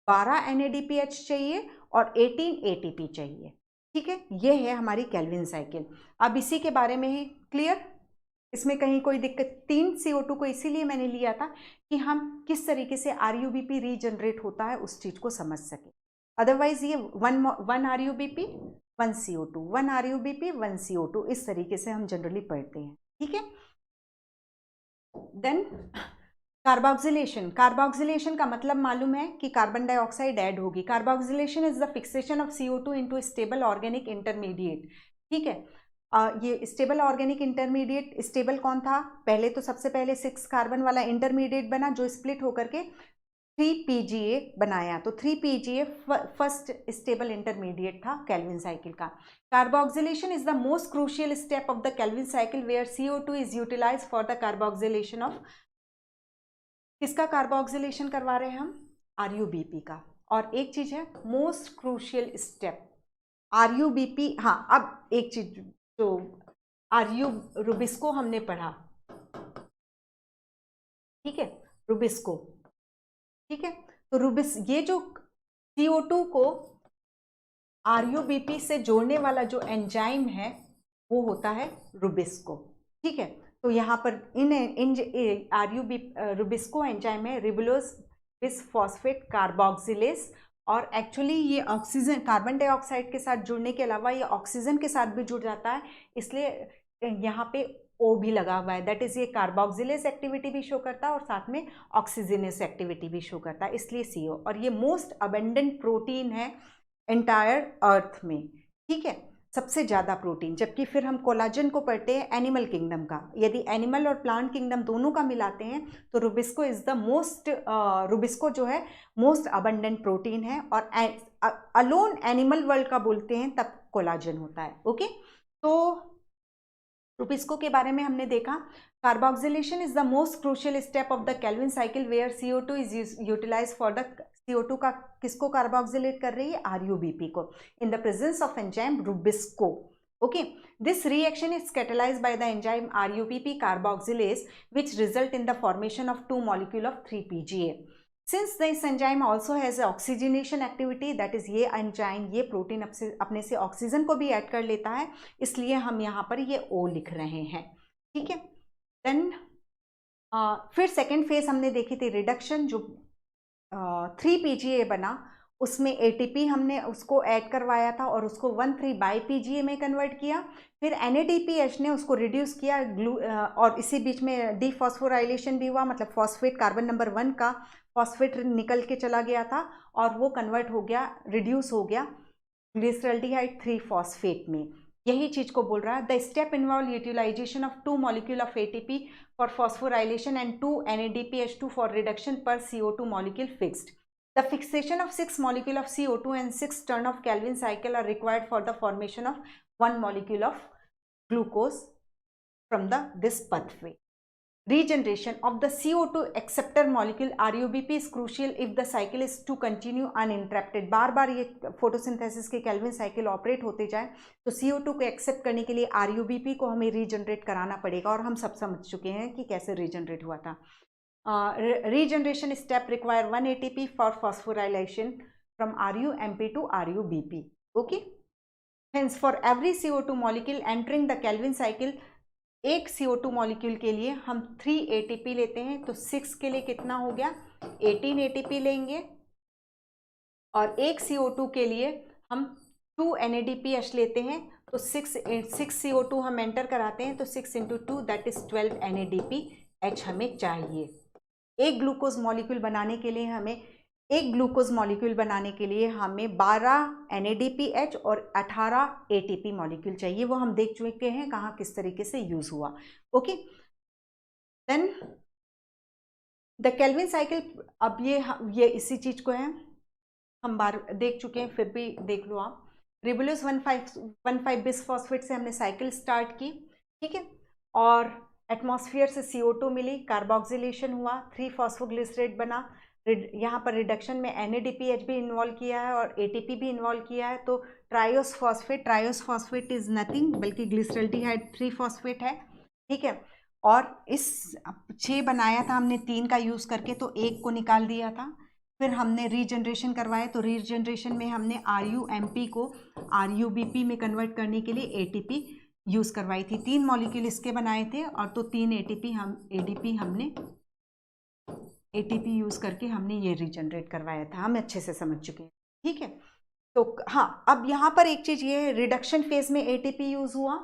12 NADPH चाहिए और 18 ATP चाहिए। ठीक है, ये है हमारी केल्विन साइकिल। अब इसी के बारे में है क्लियर, इसमें कहीं कोई दिक्कत। 3 CO2 को इसीलिए मैंने लिया था कि हम किस तरीके से RuBP रीजनरेट होता है उस चीज को समझ सके। अदरवाइज ये 1 RuBP 1 CO2, 1 RuBP 1 CO2, इस तरीके से हम जनरली पढ़ते हैं। ठीक है, देन कार्बोक्सिलेशन का मतलब मालूम है कि कार्बन डाइऑक्साइड ऐड होगी। Carboxylation is the fixation of CO2 into stable organic intermediate. ठीक है, ये स्टेबल ऑर्गेनिक इंटरमीडिएट, स्टेबल कौन था? पहले तो सबसे पहले 6 कार्बन वाला इंटरमीडिएट बना जो स्प्लिट होकर के 3 PGA बनाया। तो 3 PGA फर्स्ट स्टेबल इंटरमीडिएट था केल्विन साइकिल का। Carboxylation is the most crucial step of the Calvin cycle where CO2 is utilized for the carboxylation of, किसका कार्बोक्सिलेशन करवा रहे हैं हम? RUBP का। और एक चीज है मोस्ट क्रूशियल स्टेप RUBP। हाँ, अब एक चीज जो रुबिस्को हमने पढ़ा, ठीक है, रुबिस्को, ठीक है, तो ये जो CO2 को RUBP से जोड़ने वाला जो एंजाइम है वो होता है रुबिस्को। ठीक है, तो यहाँ पर रुबिस्को एंजाइम है रिबुलोज बिसफॉस्फेट कार्बोक्सिलेज, और एक्चुअली ये ऑक्सीजन कार्बन डाइऑक्साइड के साथ जुड़ने के अलावा ये ऑक्सीजन के साथ भी जुड़ जाता है, इसलिए यहाँ पे O भी लगा हुआ है। दैट इज ये कार्बोक्सिलेज एक्टिविटी भी शो करता है और साथ में ऑक्सीजनेस एक्टिविटी भी शो करता है, इसलिए CO। और ये मोस्ट अबेंडेंट प्रोटीन है एंटायर अर्थ में। ठीक है, सबसे ज़्यादा प्रोटीन। जबकि फिर हम कोलाजन को पढ़ते हैं एनिमल किंगडम का। यदि एनिमल और प्लांट किंगडम दोनों का मिलाते हैं तो Rubisco is the most, Rubisco जो है मोस्ट अबंडेंट प्रोटीन है, और अलोन एनिमल वर्ल्ड का बोलते हैं तब कोलाजन होता है। ओके, तो रुबिस्को के बारे में हमने देखा। Carboxylation is the most crucial step of the Calvin cycle where CO2 is utilize for the, CO2 का किसको कार्बोक्सिलेट कर रही है? RUBP को, in the presence of enzyme rubisco. Okay, this reaction is catalyzed by the enzyme RUBP carboxylase which result in the formation of 2 molecule of 3 PGA. Since this enzyme also has oxygenation activity, that is ये enzyme, ये protein अपने से oxygen को भी add कर लेता है, इसलिए हम यहाँ पर ये O लिख रहे हैं। ठीक है, देन फिर सेकेंड फेज हमने देखी थी रिडक्शन, जो 3 PGA बना, उसमें ATP हमने उसको ऐड करवाया था और उसको 1,3-BiPGA में कन्वर्ट किया। फिर NADPH ने उसको रिड्यूस किया, और इसी बीच में डीफॉस्फोराइलेशन भी हुआ, मतलब फॉस्फेट कार्बन नंबर 1 का फॉस्फेट निकल के चला गया था और वो कन्वर्ट हो गया, रिड्यूस हो गया ग्लिसरल्डिहाइड 3-फॉस्फेट में। यही चीज को बोल रहा है, the step involve utilization of 2 molecule of ATP for phosphorylation and 2 NADPH2 for reduction per CO2 molecule fixed. The fixation of 6 molecule of CO2 and 6 turn of Calvin cycle are required for the formation of 1 molecule of glucose from this pathway. Regeneration of the CO2 acceptor molecule RUBP is crucial if the cycle is to continue uninterrupted. बार बार ये photosynthesis के Calvin cycle operate होते जाए तो CO2 को accept करने के लिए RUBP को हमें रीजनरेट कराना पड़ेगा, और हम सब समझ चुके हैं कि कैसे रीजनरेट हुआ था। Regeneration step require 1 ATP for phosphorylation from RUMP to RUBP. Okay. Hence, for every CO2 molecule entering the Calvin cycle, एक CO2 मॉलिक्यूल के लिए हम 3 ATP लेते हैं, तो 6 के लिए कितना हो गया? 18 ATP लेंगे, और एक CO2 के लिए हम 2 NADPH लेते हैं, तो 6 CO2 हम एंटर कराते हैं, तो 6 × 2 दैट इज 12 NADPH हमें चाहिए। एक ग्लूकोज मॉलिक्यूल बनाने के लिए हमें 12 NADPH और 18 ATP मॉलिक्यूल चाहिए। वो हम देख चुके हैं कहाँ किस तरीके से यूज हुआ। Okay, then the Calvin cycle, अब ये इसी चीज को है, हम बार देख चुके हैं, फिर भी देख लो आप। रिबुलोस 1,5 बिसफॉस्फेट से हमने साइकिल स्टार्ट की, ठीक है, और एटमॉस्फेयर से CO2 मिली, कार्बोक्सिलेशन हुआ, 3-फॉस्फोग्लिसरेट बना। यहाँ पर रिडक्शन में NADPH भी इन्वॉल्व किया है और ATP भी इन्वॉल्व किया है, तो ट्रायोस फॉस्फेट इज नथिंग बल्कि ग्लिसरल्डिहाइड 3-फॉस्फेट है। ठीक है, और इस 6 बनाया था हमने 3 का यूज करके, तो 1 को निकाल दिया था। फिर हमने रीजनरेशन करवाया, तो रीजनरेशन में हमने RUMP को RUBP में कन्वर्ट करने के लिए ATP यूज करवाई थी। 3 मॉलिक्यूल इसके बनाए थे, और तो 3 ATP यूज करके हमने ये रीजनरेट करवाया था। हम अच्छे से समझ चुके हैं, ठीक है। तो हाँ, अब यहाँ पर एक चीज ये है, रिडक्शन फेज में ATP यूज हुआ,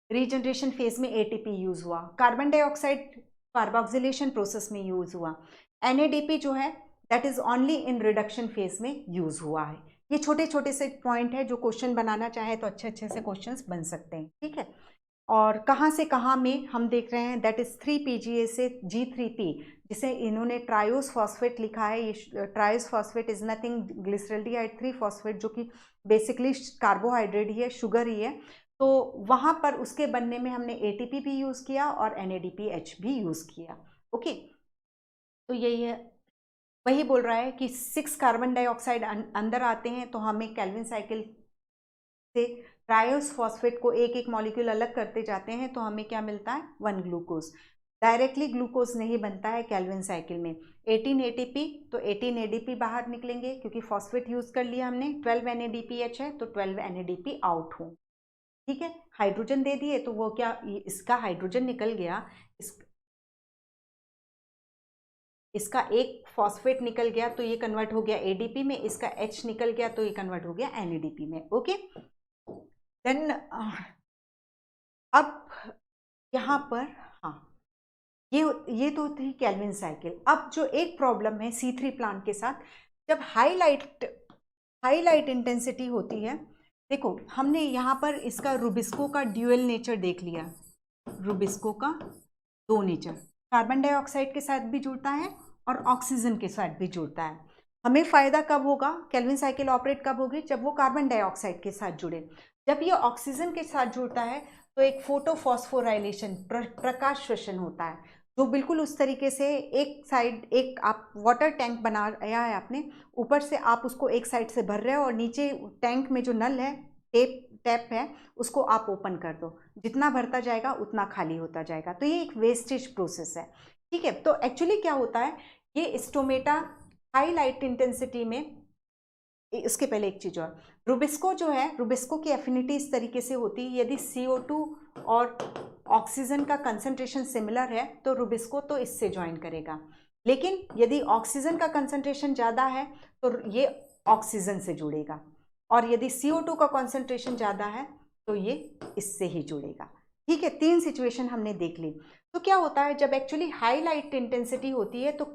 रीजनरेशन फेज में ATP यूज हुआ। कार्बन डाइऑक्साइड कार्बोक्सिलेशन प्रोसेस में यूज हुआ। NADP जो है that is only in reduction phase में यूज हुआ है। ये छोटे छोटे से पॉइंट है, जो क्वेश्चन बनाना चाहे तो अच्छे अच्छे से क्वेश्चंस बन सकते हैं, ठीक है। और कहाँ से कहाँ में हम देख रहे हैं, दैट इज 3PGA से G3P, जिसे इन्होंने ट्रायोस फॉस्फेट लिखा है। ये triose phosphate is nothing glyceraldehyde 3 phosphate, जो कि बेसिकली कार्बोहाइड्रेट ही है, शुगर ही है। तो वहाँ पर उसके बनने में हमने ATP भी यूज़ किया और NADPH भी यूज़ किया। ओके, तो यही है, वही बोल रहा है कि 6 कार्बन डाइऑक्साइड अंदर आते हैं, तो हमें केल्विन साइकिल से ट्रायोस फॉस्फेट को एक एक मॉलिक्यूल अलग करते जाते हैं, तो हमें क्या मिलता है, 1 ग्लूकोज। डायरेक्टली ग्लूकोज नहीं बनता है केल्विन साइकिल में। 18 ATP तो 18 ADP बाहर निकलेंगे, क्योंकि फॉस्फेट यूज कर लिया हमने। 12 NADPH है तो 12 NADP आउट हो, ठीक है। हाइड्रोजन दे दिए तो वो क्या, इसका हाइड्रोजन निकल गया, इसका एक फॉस्फेट निकल गया तो ये कन्वर्ट हो गया ADP में, इसका H निकल गया तो ये कन्वर्ट हो गया NADP में। ओके, देन अब यहाँ पर हाँ, ये तो थी केल्विन साइकिल। अब जो एक प्रॉब्लम है C3 प्लांट के साथ, जब हाईलाइट इंटेंसिटी होती है, देखो हमने यहाँ पर इसका रुबिस्को का ड्यूअल नेचर देख लिया। रुबिस्को का 2 नेचर, कार्बन डाइऑक्साइड के साथ भी जुड़ता है और ऑक्सीजन के साथ भी जुड़ता है। हमें फ़ायदा कब होगा, केल्विन साइकिल ऑपरेट कब होगी, जब वो कार्बन डाइऑक्साइड के साथ जुड़े। जब ये ऑक्सीजन के साथ जुड़ता है तो एक फोटोफॉस्फोराइलेशन, प्रकाश श्वसन होता है, जो बिल्कुल उस तरीके से एक साइड, एक आप वाटर टैंक बनाया है आपने, ऊपर से आप उसको एक साइड से भर रहे हो और नीचे टैंक में जो नल है, टैप है, उसको आप ओपन कर दो, जितना भरता जाएगा उतना खाली होता जाएगा। तो ये एक वेस्टेज प्रोसेस है, ठीक है। तो एक्चुअली क्या होता है, ये स्टोमेटा हाई लाइट इंटेंसिटी में, इसके पहले एक चीज और, रुबिस्को जो है, रुबिस्को की एफिनिटी इस तरीके से होती है, यदि CO2 और ऑक्सीजन का कंसंट्रेशन सिमिलर है तो रुबिस्को तो इससे ज्वाइन करेगा, लेकिन यदि ऑक्सीजन का कंसंट्रेशन ज़्यादा है तो ये ऑक्सीजन से जुड़ेगा, और यदि CO2 का कंसंट्रेशन ज़्यादा है तो ये इससे ही जुड़ेगा, ठीक है। 3 सिचुएशन हमने देख ली। तो क्या होता है, जब एक्चुअली हाई लाइट इंटेंसिटी होती है तो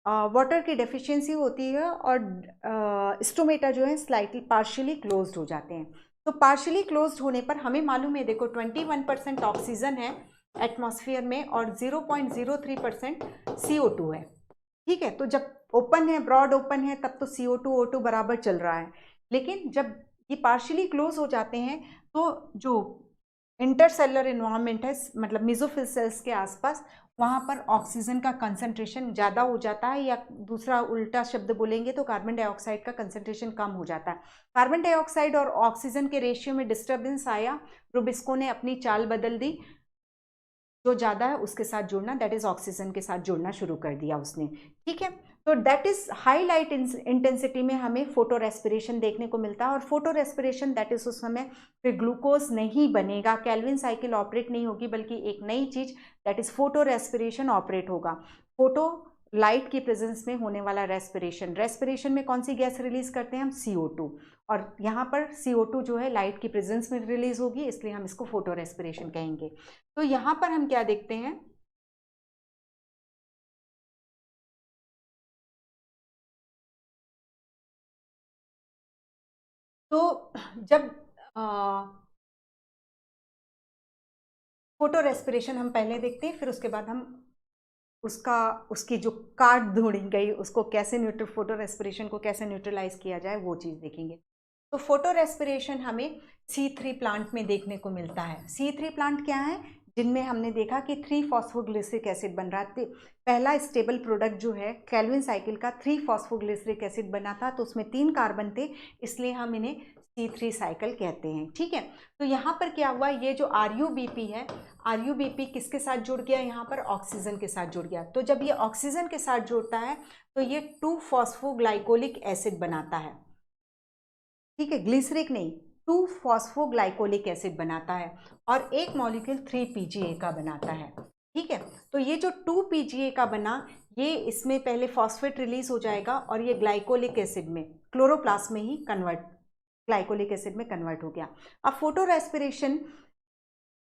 वाटर की डेफिशिएंसी होती है और स्टोमेटा जो है स्लाइटली पार्शियली क्लोज्ड हो जाते हैं। तो पार्शियली क्लोज्ड होने पर हमें मालूम है, देखो 21% ऑक्सीजन है एटमॉस्फेयर में और 0.03% CO2 है, ठीक है। तो जब ओपन है, ब्रॉड ओपन है, तब तो CO2 O2 बराबर चल रहा है, लेकिन जब ये पार्शियली क्लोज हो जाते हैं तो जो इंटरसेलुलर इन्वायरमेंट है, मतलब मेसोफिल सेल्स के आसपास, वहाँ पर ऑक्सीजन का कंसंट्रेशन ज़्यादा हो जाता है, या दूसरा उल्टा शब्द बोलेंगे तो कार्बन डाइऑक्साइड का कंसंट्रेशन कम हो जाता है। कार्बन डाइऑक्साइड और ऑक्सीजन के रेशियो में डिस्टर्बेंस आया, रुबिस्को ने अपनी चाल बदल दी, जो ज़्यादा है उसके साथ जुड़ना, दैट इज ऑक्सीजन के साथ जुड़ना शुरू कर दिया उसने, ठीक है। तो that is high light intensity में हमें फोटो रेस्पिरेशन देखने को मिलता है, और फोटो रेस्पिरेशन दैट इज उस समय फिर ग्लूकोज नहीं बनेगा, केल्विन साइकिल ऑपरेट नहीं होगी, बल्कि एक नई चीज that is photo respiration operate होगा। फोटो लाइट की प्रेजेंस में होने वाला रेस्पिरेशन, रेस्पिरेशन में कौन सी गैस रिलीज करते हैं हम, CO2, और यहाँ पर CO2 जो है लाइट की प्रेजेंस में रिलीज होगी, इसलिए हम इसको फोटो रेस्पिरेशन कहेंगे। तो यहाँ पर हम क्या देखते हैं, तो जब फोटो रेस्पिरेशन हम पहले देखते हैं, फिर उसके बाद हम उसकी जो काट ढूंढी गई उसको कैसे फोटो रेस्पिरेशन को कैसे न्यूट्रलाइज किया जाए वो चीज़ देखेंगे। तो फोटो रेस्पिरेशन हमें C3 प्लांट में देखने को मिलता है। C3 प्लांट क्या है, जिनमें हमने देखा कि 3 फॉस्फोग्लिसरिक एसिड बन रहा था। पहला स्टेबल प्रोडक्ट जो है केल्विन साइकिल का 3 फॉस्फोग्लिसरिक एसिड बना था, तो उसमें 3 कार्बन थे, इसलिए हम इन्हें C3 साइकिल कहते हैं, ठीक है। तो यहाँ पर क्या हुआ, ये जो RuBP है, RuBP किसके साथ जुड़ गया, यहाँ पर ऑक्सीजन के साथ जुड़ गया। तो जब ये ऑक्सीजन के साथ जुड़ता है तो ये 2 फॉस्फोग्लाइकोलिक एसिड बनाता है, ठीक है, ग्लिसरिक नहीं, 2 फॉस्फोग्लाइकोलिक एसिड बनाता है, और एक मॉलिक्यूल 3PGA का बनाता है, ठीक है। तो ये जो 2PGA का बना, ये इसमें पहले फॉस्फेट रिलीज हो जाएगा और ये ग्लाइकोलिक एसिड में, क्लोरोप्लास्ट में ही ग्लाइकोलिक एसिड में कन्वर्ट हो गया। अब फोटो रेस्पिरेशन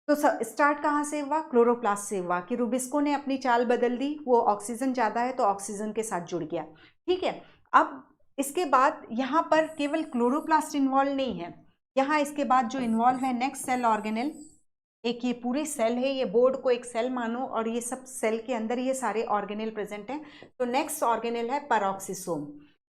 तो स्टार्ट कहाँ से हुआ? क्लोरोप्लास्ट से हुआ कि रूबिस्को ने अपनी चाल बदल दी, वो ऑक्सीजन ज़्यादा है तो ऑक्सीजन के साथ जुड़ गया। ठीक है, अब इसके बाद यहाँ पर केवल क्लोरोप्लास्ट इन्वॉल्व नहीं है, यहाँ इसके बाद जो इन्वॉल्व है नेक्स्ट सेल ऑर्गेनेल, एक ये पूरी सेल है, ये बोर्ड को एक सेल मानो और ये सब सेल के अंदर ये सारे ऑर्गेनेल प्रेजेंट हैं। तो नेक्स्ट ऑर्गेनेल है पेरोक्सिसोम।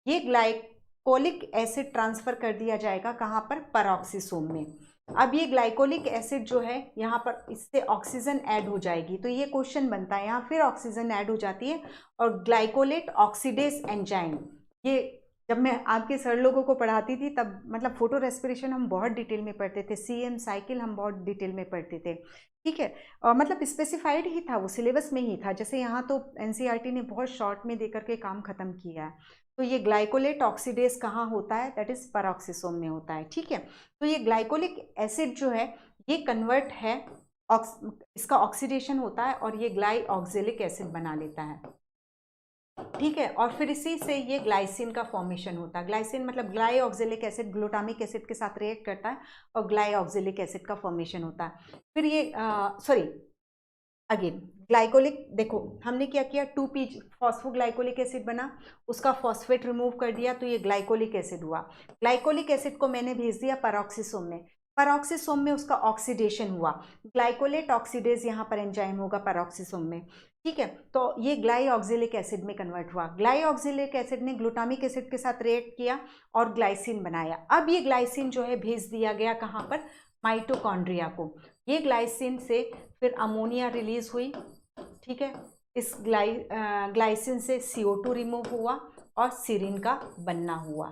ये ग्लाइकोलिक एसिड ट्रांसफर कर दिया जाएगा कहाँ पर? पेरोक्सिसोम में। अब ये ग्लाइकोलिक एसिड जो है यहाँ पर इससे ऑक्सीजन ऐड हो जाएगी, तो ये क्वेश्चन बनता है, यहाँ फिर ऑक्सीजन ऐड हो जाती है और ग्लाइकोलेट ऑक्सीडेज एंजाइम, ये जब मैं आपके सर लोगों को पढ़ाती थी तब मतलब फोटो रेस्पिरेशन हम बहुत डिटेल में पढ़ते थे, CM साइकिल हम बहुत डिटेल में पढ़ते थे। ठीक है, मतलब स्पेसिफाइड ही था, वो सिलेबस में ही था। जैसे यहाँ तो NCERT ने बहुत शॉर्ट में देकर के काम खत्म किया है। तो ये ग्लाइकोलेट ऑक्सीडेज कहाँ होता है? दैट इज पेरोक्सिसोम में होता है। ठीक है, तो ये ग्लाइकोलिक एसिड जो है ये कन्वर्ट है, इसका ऑक्सीडेशन होता है और ये ग्लाइऑक्जेलिक एसिड बना लेता है। ठीक है, और फिर इसी से ये ग्लाइसिन का फॉर्मेशन होता है। ग्लाइसिन मतलब ग्लाइऑक्जेलिक एसिड ग्लूटामिक एसिड के साथ रिएक्ट करता है और ग्लाइऑक्जेलिक एसिड का फॉर्मेशन होता है। फिर ये अगेन ग्लाइकोलिक, देखो हमने क्या किया, 2P फॉस्फोग्लाइकोलिक एसिड बना, उसका फॉस्फेट रिमूव कर दिया तो ये ग्लाइकोलिक एसिड हुआ। ग्लाइकोलिक एसिड को मैंने भेज दिया पेरोक्सिसोम में, पेरोक्सिसोम में उसका ऑक्सीडेशन हुआ, ग्लाइकोलेट ऑक्सीडेज यहाँ पर एंजाइम होगा पेरोक्सिसोम में। ठीक है, तो ये ग्लाइऑक्जेलिक एसिड में कन्वर्ट हुआ। ग्लाइऑक्जेलिक एसिड ने ग्लूटामिक एसिड के साथ रिएक्ट किया और ग्लाइसिन बनाया। अब ये ग्लाइसिन जो है भेज दिया गया कहाँ पर? माइटोकॉन्ड्रिया को। ये ग्लाइसिन से फिर अमोनिया रिलीज हुई। ठीक है, इस ग्लाइसिन से CO2 रिमूव हुआ और सीरिन का बनना हुआ।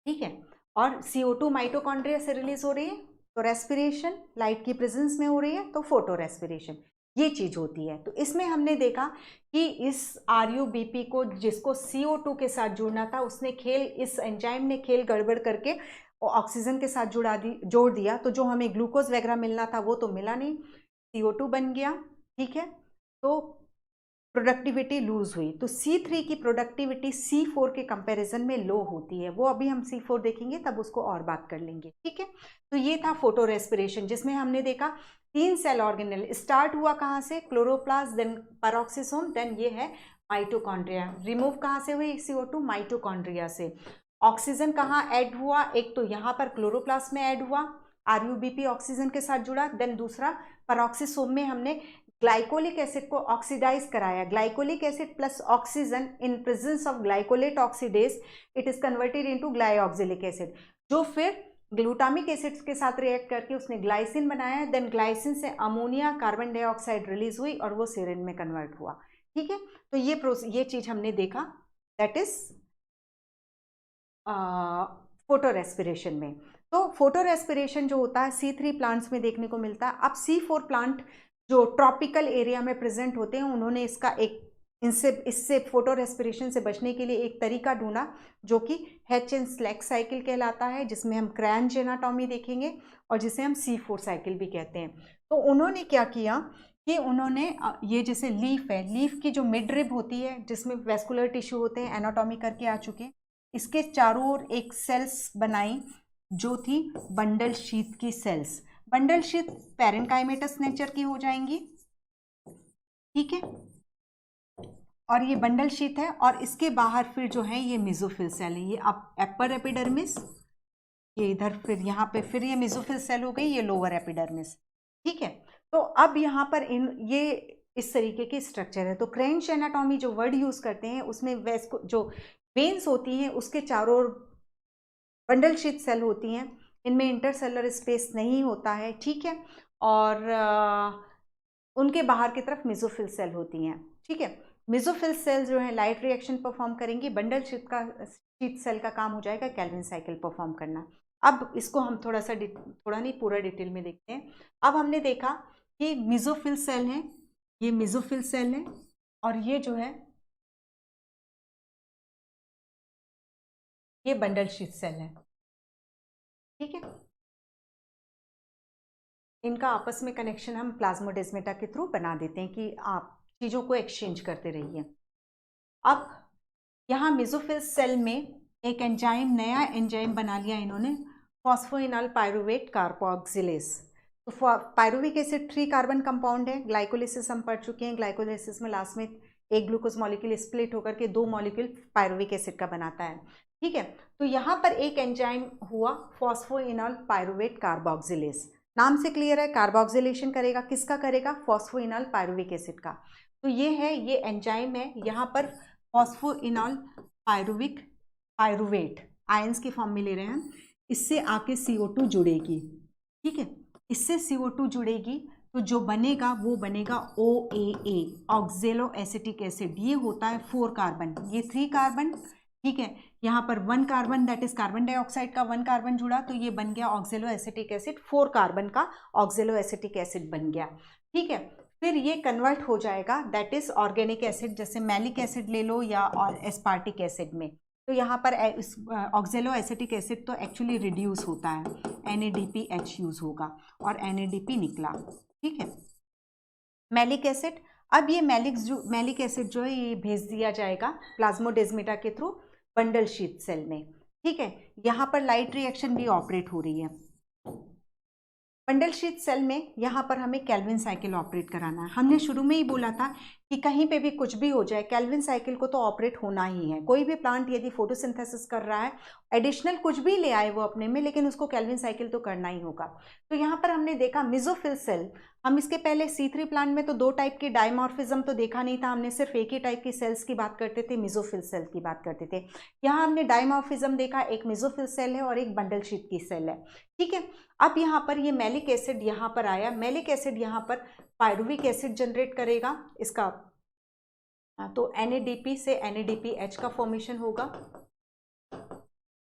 ठीक है, और CO2 माइटोकॉन्ड्रिया से रिलीज हो रही है तो रेस्पिरेशन, लाइट की प्रेजेंस में हो रही है तो फोटो रेस्पिरेशन, ये चीज होती है। तो इसमें हमने देखा कि इस RUBP को, जिसको CO2 के साथ जुड़ना था, उसने इस एंजाइम ने खेल गड़बड़ करके ऑक्सीजन के साथ जोड़ दिया, तो जो हमें ग्लूकोज वगैरह मिलना था वो तो मिला नहीं, CO2 बन गया। ठीक है, तो प्रोडक्टिविटी लूज हुई। तो C3 की प्रोडक्टिविटी C4 के कंपैरिजन में लो होती है, वो अभी हम C4 देखेंगे तब उसको और बात कर लेंगे। ठीक है, तो ये था फोटो रेस्पिरेशन, जिसमें हमने देखा 3 सेल ऑर्गेनेल स्टार्ट हुआ कहाँ से? क्लोरोप्लास्ट, देन पेरोक्सिसोम, देन ये है माइटोकॉन्ड्रिया। रिमूव कहाँ से हुई CO2? माइटोकॉन्ड्रिया से। ऑक्सीजन कहाँ ऐड हुआ? एक तो यहाँ पर क्लोरोप्लास्ट में ऐड हुआ, RUBP ऑक्सीजन के साथ जुड़ा, देन दूसरा पेरोक्सिसोम में हमने ग्लाइकोलिक एसिड को ऑक्सीडाइज कराया। Glycolic acid plus oxygen in presence of glycolate oxidase it is converted into glyoxylic acid, जो फिर ग्लूटामिक एसिड के साथ रिएक्ट करके उसने ग्लाइसिन बनाया। देन ग्लाइसिन से अमोनिया, कार्बन डाइऑक्साइड रिलीज हुई और वो सेरिन में कन्वर्ट हुआ। ठीक है, तो ये चीज हमने देखा, दैट इज फोटो रेस्पिरेशन में। तो फोटो रेस्पिरेशन जो होता है C3 प्लांट्स में देखने को मिलता है। अब C4 प्लांट जो ट्रॉपिकल एरिया में प्रेजेंट होते हैं, उन्होंने इससे फोटो रेस्पिरेशन से बचने के लिए एक तरीका ढूंढा जो कि H and स्लैक साइकिल कहलाता है, जिसमें हम क्रैंच एनाटॉमी देखेंगे और जिसे हम C4 साइकिल भी कहते हैं। तो उन्होंने क्या किया कि उन्होंने ये जैसे लीफ है, लीफ की जो मिड रिब होती है जिसमें वेस्कुलर टिश्यू होते हैं, एनाटॉमी करके आ चुके हैं, इसके चारों ओर एक सेल्स बनाई जो थी बंडल शीथ की cells. Bundle sheath parenchymatous nature की हो जाएंगी। ठीक है, और ये बंडल शीथ है और इसके बाहर फिर जो है ये मेसोफिल सेल है, ये अपर एपिडर्मिस, ये इधर फिर यहाँ पे फिर ये मेसोफिल सेल हो गई, ये लोअर एपिडर्मिस। ठीक है, तो अब यहाँ पर ये इस तरीके की स्ट्रक्चर है। तो क्रेंच एनाटॉमी जो वर्ड यूज करते हैं उसमें जो वेन्स होती हैं उसके चारों ओर बंडल शीथ सेल होती हैं, इनमें इंटरसेलर स्पेस नहीं होता है। ठीक है, और उनके बाहर की तरफ मेसोफिल सेल होती हैं। ठीक है, मेसोफिल सेल जो है लाइट रिएक्शन परफॉर्म करेंगी, बंडल शीथ सेल का काम हो जाएगा कैल्विन साइकिल परफॉर्म करना। अब इसको हम थोड़ा नहीं पूरा डिटेल में देखते हैं। अब हमने देखा कि मेसोफिल सेल है, ये मेसोफिल सेल है और ये जो है ये बंडल शीथ सेल है। ठीक है, इनका आपस में कनेक्शन हम प्लाज्मोडेस्माटा के थ्रू बना देते हैं कि आप चीज़ों को एक्सचेंज करते रहिए। अब यहाँ मेसोफिल सेल में एक एंजाइम, नया एंजाइम बना लिया इन्होंने, फॉस्फोइनॉल पायरुवेट कार्बोक्सिलेज। तो पायरुविक एसिड 3 कार्बन कंपाउंड है। ग्लाइकोलिसिस हम पढ़ चुके हैं, ग्लाइकोलिसिस में लास्ट में एक ग्लूकोज मॉलिक्यूल स्प्लिट होकर के 2 मॉलिक्यूल पायरुविक एसिड का बनाता है, ठीक है। तो यहाँ पर एक एंजाइम हुआ फॉस्फोइनॉल पायरुवेट कार्बोक्सिलेज, नाम से क्लियर है, कार्बोक्सिलेशन करेगा, किसका करेगा, फॉस्फोइनॉल पायरुविक एसिड का। तो ये है, ये एंजाइम है, यहाँ पर फॉस्फोइनॉल पायरुवेट आयंस के फॉर्म में ले रहे हैं, इससे आके CO2 जुड़ेगी, ठीक है, इससे CO2 जुड़ेगी तो जो बनेगा वो बनेगा OAA, ऑक्जेलो एसिटिक एसिड। ये होता है 4 कार्बन, ये 3 कार्बन, ठीक है, यहाँ पर 1 carbon that is carbon dioxide का 1 कार्बन जुड़ा तो ये बन गया ऑक्जेलो एसिटिक एसिड, 4 कार्बन का ऑक्जेलो एसिटिक एसिड बन गया, ठीक है। फिर ये कन्वर्ट हो जाएगा दैट इज ऑर्गेनिक एसिड, जैसे मैलिक एसिड ले लो या एस्पार्टिक एसिड में। तो यहाँ पर ऑक्जेलो एसिटिक एसिड तो एक्चुअली रिड्यूस होता है, NADPH यूज होगा और NADP निकला, ठीक है। मैलिक एसिड, अब ये मैलिक एसिड जो है ये भेज दिया जाएगा प्लाज्मोडेस्माटा के थ्रू बंडल शीथ सेल में, ठीक है। यहाँ पर लाइट रिएक्शन भी ऑपरेट हो रही है बंडल शीथ सेल में। यहाँ पर हमें केल्विन साइकिल ऑपरेट कराना है। हमने शुरू में ही बोला था कि कहीं पे भी कुछ भी हो जाए केल्विन साइकिल को तो ऑपरेट होना ही है। कोई भी प्लांट यदि फोटोसिंथेसिस कर रहा है, एडिशनल कुछ भी ले आए वो अपने में, लेकिन उसको केल्विन साइकिल तो करना ही होगा। तो यहाँ पर हमने देखा मेसोफिल सेल, हम इसके पहले C3 प्लांट में तो 2 टाइप की डायमॉर्फिज्म तो देखा नहीं था, हमने सिर्फ एक ही टाइप की सेल्स की बात करते थे, मेसोफिल सेल की बात करते थे। यहाँ हमने डायमॉर्फिज्म देखा, एक मेसोफिल सेल है और एक बंडल शीथ की सेल है, ठीक है। अब यहाँ पर ये मैलिक एसिड यहाँ पर आया, मैलिक एसिड यहाँ पर पायरुविक एसिड जनरेट करेगा इसका, तो NADP से NADPH का फॉर्मेशन होगा,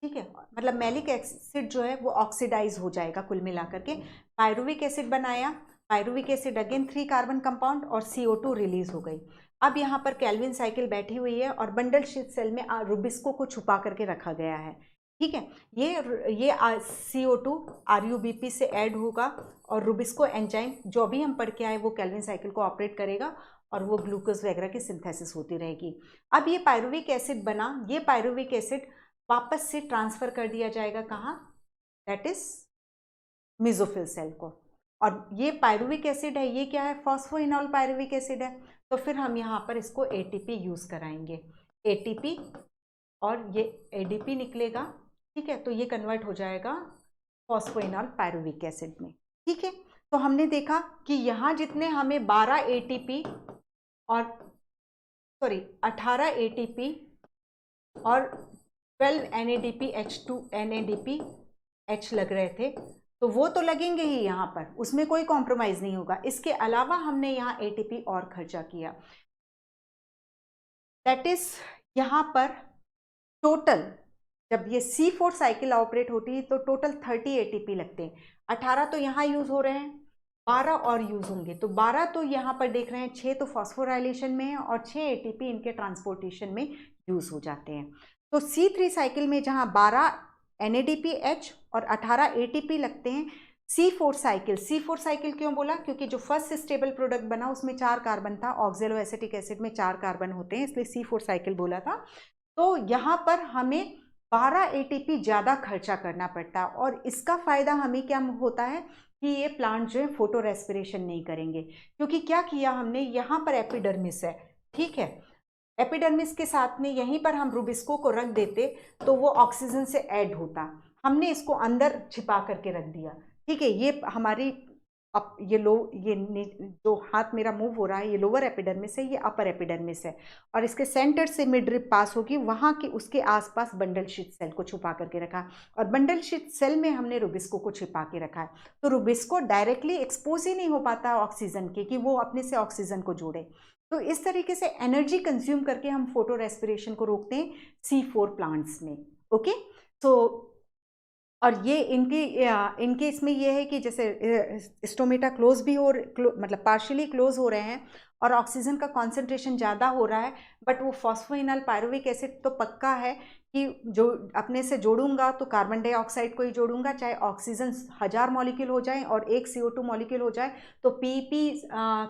ठीक है। मतलब मैलिक एसिड जो है वो ऑक्सीडाइज हो जाएगा कुल मिलाकर के। पायरुविक एसिड बनाया, pyruvic acid again 3 carbon compound और CO2 रिलीज हो गई। अब यहाँ पर केल्विन साइकिल बैठी हुई है और बंडल शीथ सेल में रुबिस्को को छुपा करके रखा गया है, ठीक है। ये CO2 RUBP से ऐड होगा और रुबिस्को एंजाइम जो भी हम पढ़ के आए वो केल्विन साइकिल को ऑपरेट करेगा और वो ग्लूकोज वगैरह की सिंथेसिस होती रहेगी। अब ये पायरुविक एसिड बना, ये पायरुविक एसिड वापस से ट्रांसफर कर दिया जाएगा कहाँ, दैट इज मेसोफिल सेल को। और ये पायरुविक एसिड है, ये क्या है, फॉस्फोइनॉल पायरुविक एसिड है। तो फिर हम यहाँ पर इसको ATP यूज कराएंगे, ATP और ये ADP निकलेगा, ठीक है। तो ये कन्वर्ट हो जाएगा फॉस्फोइनॉल पायरुविक एसिड में, ठीक है। तो हमने देखा कि यहाँ जितने हमें 12 ATP और 18 ATP और 12 NADPH2 NADPH लग रहे थे, तो वो तो लगेंगे ही यहाँ पर, उसमें कोई कॉम्प्रोमाइज नहीं होगा। इसके अलावा हमने यहाँ ATP और खर्चा किया, दैट इज यहाँ पर टोटल जब ये C4 साइकिल ऑपरेट होती है तो टोटल 30 ATP लगते हैं। 18 तो यहाँ यूज हो रहे हैं, 12 और यूज होंगे, तो 12 तो यहाँ पर देख रहे हैं, 6 तो फॉस्फोराइलेशन में है और 6 ATP इनके ट्रांसपोर्टेशन में यूज हो जाते हैं। तो C3 साइकिल में जहाँ 12 NADPH और 18 ATP लगते हैं, C4 साइकिल क्यों बोला, क्योंकि जो फर्स्ट स्टेबल प्रोडक्ट बना उसमें 4 कार्बन था, ऑक्जेलो एसिटिक एसिड में 4 कार्बन होते हैं, इसलिए C4 साइकिल बोला था। तो यहाँ पर हमें 12 ATP ज़्यादा खर्चा करना पड़ता है और इसका फ़ायदा हमें क्या होता है कि ये प्लांट जो है फोटो रेस्पिरेशन नहीं करेंगे, क्योंकि क्या किया हमने, यहाँ पर एपिडर्मिस है, ठीक है, एपिडर्मिस के साथ में यहीं पर हम रुबिस्को को रख देते तो वो ऑक्सीजन से ऐड होता, हमने इसको अंदर छिपा करके रख दिया, ठीक है। ये हमारी अब ये जो हाथ मेरा मूव हो रहा है ये लोअर एपिडर्मिस है, ये अपर एपिडर्मिस है और इसके सेंटर से मिड रिब पास होगी, वहाँ के उसके आसपास बंडल शीथ सेल को छुपा करके रखा और बंडल शीथ सेल में हमने रुबिस्को को छिपा के रखा है। तो रुबिस्को डायरेक्टली एक्सपोज ही नहीं हो पाता ऑक्सीजन के कि वो अपने से ऑक्सीजन को जोड़े। तो इस तरीके से एनर्जी कंज्यूम करके हम फोटो रेस्पिरेशन को रोकते हैं C4 प्लांट्स में, ओके। तो और ये इनके इसमें ये है कि जैसे स्टोमेटा क्लोज भी मतलब पार्शियली क्लोज हो रहे हैं और ऑक्सीजन का कॉन्सेंट्रेशन ज़्यादा हो रहा है, बट वो फॉस्फोइनॉल पायरुविक एसिड तो पक्का है कि जो अपने से जोड़ूंगा तो कार्बन डाइऑक्साइड को ही जोड़ूंगा, चाहे ऑक्सीजन 1000 मॉलिक्यूल हो जाए और एक CO2 मॉलिक्यूल हो जाए, तो PP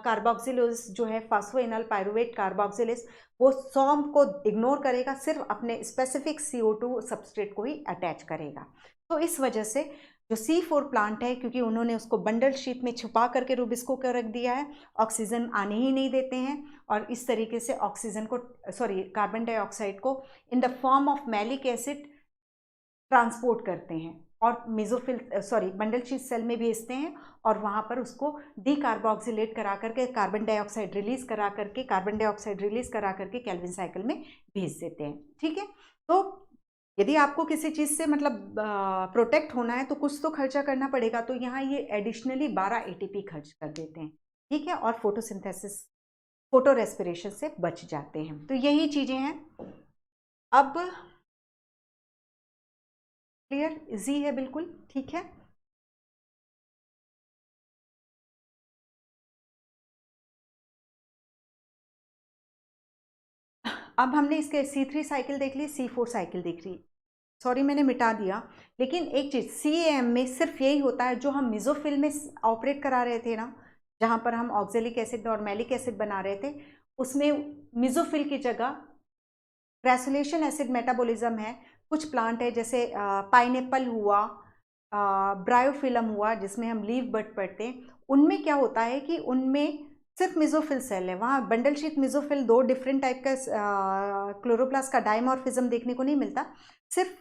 कार्बोक्सिलेज जो है फॉस्फोइनॉल पायरुवेट कार्बोक्सिलेज वो 100 को इग्नोर करेगा, सिर्फ अपने स्पेसिफिक CO2 सबस्ट्रेट को ही अटैच करेगा। तो इस वजह से जो C4 प्लांट है, क्योंकि उन्होंने उसको बंडल शीट में छुपा करके रुबिस्को को रख दिया है, ऑक्सीजन आने ही नहीं देते हैं और इस तरीके से ऑक्सीजन को कार्बन डाइऑक्साइड को in the form of maleic acid transport करते हैं और बंडल शीट सेल में भेजते हैं और वहाँ पर उसको डीकार्बोक्सिलेट करा करके कार्बन डाइऑक्साइड रिलीज करा करके केल्विन साइकिल में भेज देते हैं। ठीक है, तो यदि आपको किसी चीज़ से मतलब प्रोटेक्ट होना है तो कुछ तो खर्चा करना पड़ेगा, तो यहाँ ये एडिशनली 12 ATP खर्च कर देते हैं। ठीक है, और फोटो रेस्पिरेशन से बच जाते हैं। तो यही चीज़ें हैं। अब क्लियर, इजी है बिल्कुल। ठीक है, अब हमने इसके C3 साइकिल देख ली, C4 साइकिल देख ली। सॉरी मैंने मिटा दिया, लेकिन एक चीज़ CAM में सिर्फ यही होता है जो हम मिजोफिल में ऑपरेट करा रहे थे ना, जहाँ पर हम ऑक्जेलिक एसिड और मैलिक एसिड बना रहे थे, उसमें मिजोफिल की जगह ग्रेसुलेशन एसिड मेटाबॉलिज्म है। कुछ प्लांट है जैसे पाइनएप्पल हुआ, ब्रायोफिलम हुआ, जिसमें हम लीव बड पढ़ते हैं, उनमें क्या होता है कि उनमें सिर्फ मिजोफिल सेल है। वहाँ bundle sheath mesophyll 2 different type का क्लोरोप्लास्ट का डायमॉर्फिज्म देखने को नहीं मिलता, सिर्फ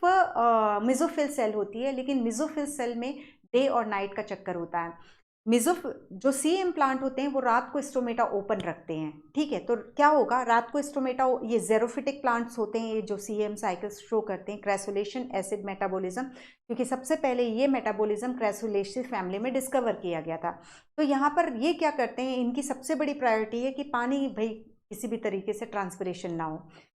मिजोफिल सेल होती है। लेकिन मिजोफिल सेल में डे और नाइट का चक्कर होता है। जो CM प्लांट होते हैं वो रात को स्टोमेटा ओपन रखते हैं। ठीक है, तो क्या होगा, रात को स्टोमेटा, ये जेरोफिटिक प्लांट्स होते हैं, ये जो CM साइकिल्स शो करते हैं, क्रेसुलेशन एसिड मेटाबॉलिज्म, क्योंकि सबसे पहले ये मेटाबॉलिज्म क्रेसुलेसी फैमिली में डिस्कवर किया गया था। तो यहाँ पर ये क्या करते हैं, इनकी सबसे बड़ी प्रायोरिटी है कि पानी भाई किसी भी तरीके से ट्रांसपिरेशन ना हो।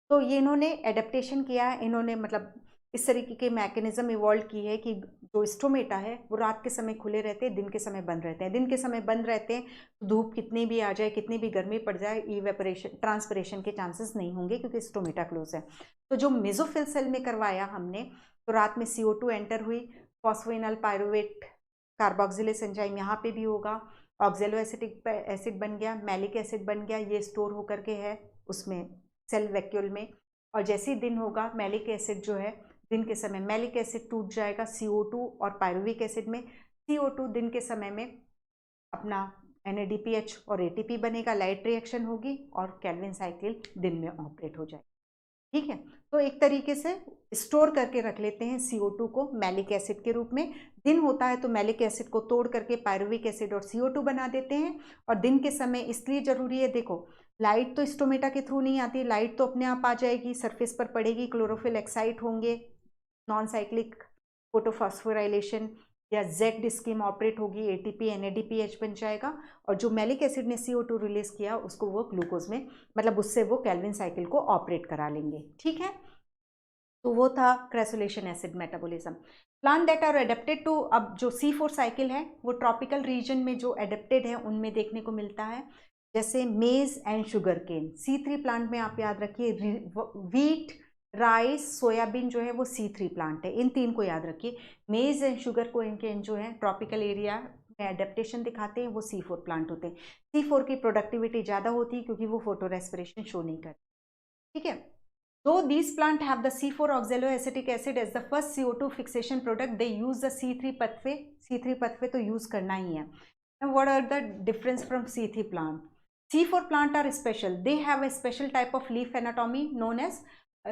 तो ये इन्होंने एडेप्टेशन किया है, इन्होंने मतलब इस तरीके के मैकेनिज्म इवॉल्व की है कि जो स्टोमेटा है वो रात के समय खुले रहते हैं, दिन के समय बंद रहते हैं। दिन के समय बंद रहते हैं तो धूप कितनी भी आ जाए, कितनी भी गर्मी पड़ जाए, इवेपोरेशन ट्रांसपिरेशन के चांसेस नहीं होंगे क्योंकि स्टोमेटा क्लोज है। तो जो मेसोफिल सेल में करवाया हमने, तो रात में CO2 एंटर हुई, फॉस्फोइनल पायरुवेट कार्बोक्सिलेज एंजाइम यहाँ पे भी होगा, ऑक्जेलो एसिटिक एसिड बन गया, मैलिक एसिड बन गया, ये स्टोर होकर के है उसमें सेल वैक्यूल में। और जैसे ही दिन होगा, मैलिक एसिड जो है, दिन के समय मैलिक एसिड टूट जाएगा CO2 और पायरुविक एसिड में। CO2 दिन के समय में अपना NADPH और ATP बनेगा, लाइट रिएक्शन होगी और केल्विन साइकिल दिन में ऑपरेट हो जाएगी। ठीक है, तो एक तरीके से स्टोर करके रख लेते हैं CO2 को मैलिक एसिड के रूप में। दिन होता है तो मैलिक एसिड को तोड़ करके पायरुविक एसिड और CO2 बना देते हैं। और दिन के समय इसलिए जरूरी है, देखो लाइट तो स्टोमेटा के थ्रू नहीं आती, लाइट तो अपने आप आ जाएगी, सरफेस पर पड़ेगी, क्लोरोफिल एक्साइट होंगे, नॉन साइक्लिक फोटोफॉस्फोराइलेशन या Z स्कीम ऑपरेट होगी, ATP NADPH बन जाएगा और जो मैलिक एसिड ने CO2 रिलीज किया उसको वो ग्लूकोज में, मतलब उससे वो केल्विन साइकिल को ऑपरेट करा लेंगे। ठीक है, तो वो था crassulacean acid metabolism. Plant that are adapted to, अब जो C4 साइकिल है वो ट्रॉपिकल रीजन में जो एडेप्टेड है उनमें देखने को मिलता है, जैसे मेज and sugar cane. C3 plant में आप याद रखिए, वीट, राइस, सोयाबीन जो है वो C3 प्लांट है, इन 3 को याद रखिए। मेज एंड शुगर केन जो है ट्रॉपिकल एरिया में एडेप्टेशन दिखाते हैं, वो C4 प्लांट होते हैं। C4 की प्रोडक्टिविटी ज़्यादा होती है क्योंकि वो फोटो रेस्पिरेशन शो नहीं करते। ठीक है, though these plants have the C4 oxaloacetic acid as the first CO2 fixation product, they use the C3 pathway। C3 pathway तो use करना ही है। Now what are the difference from C3 plant? C4 plant are special. They have a special type of leaf anatomy known as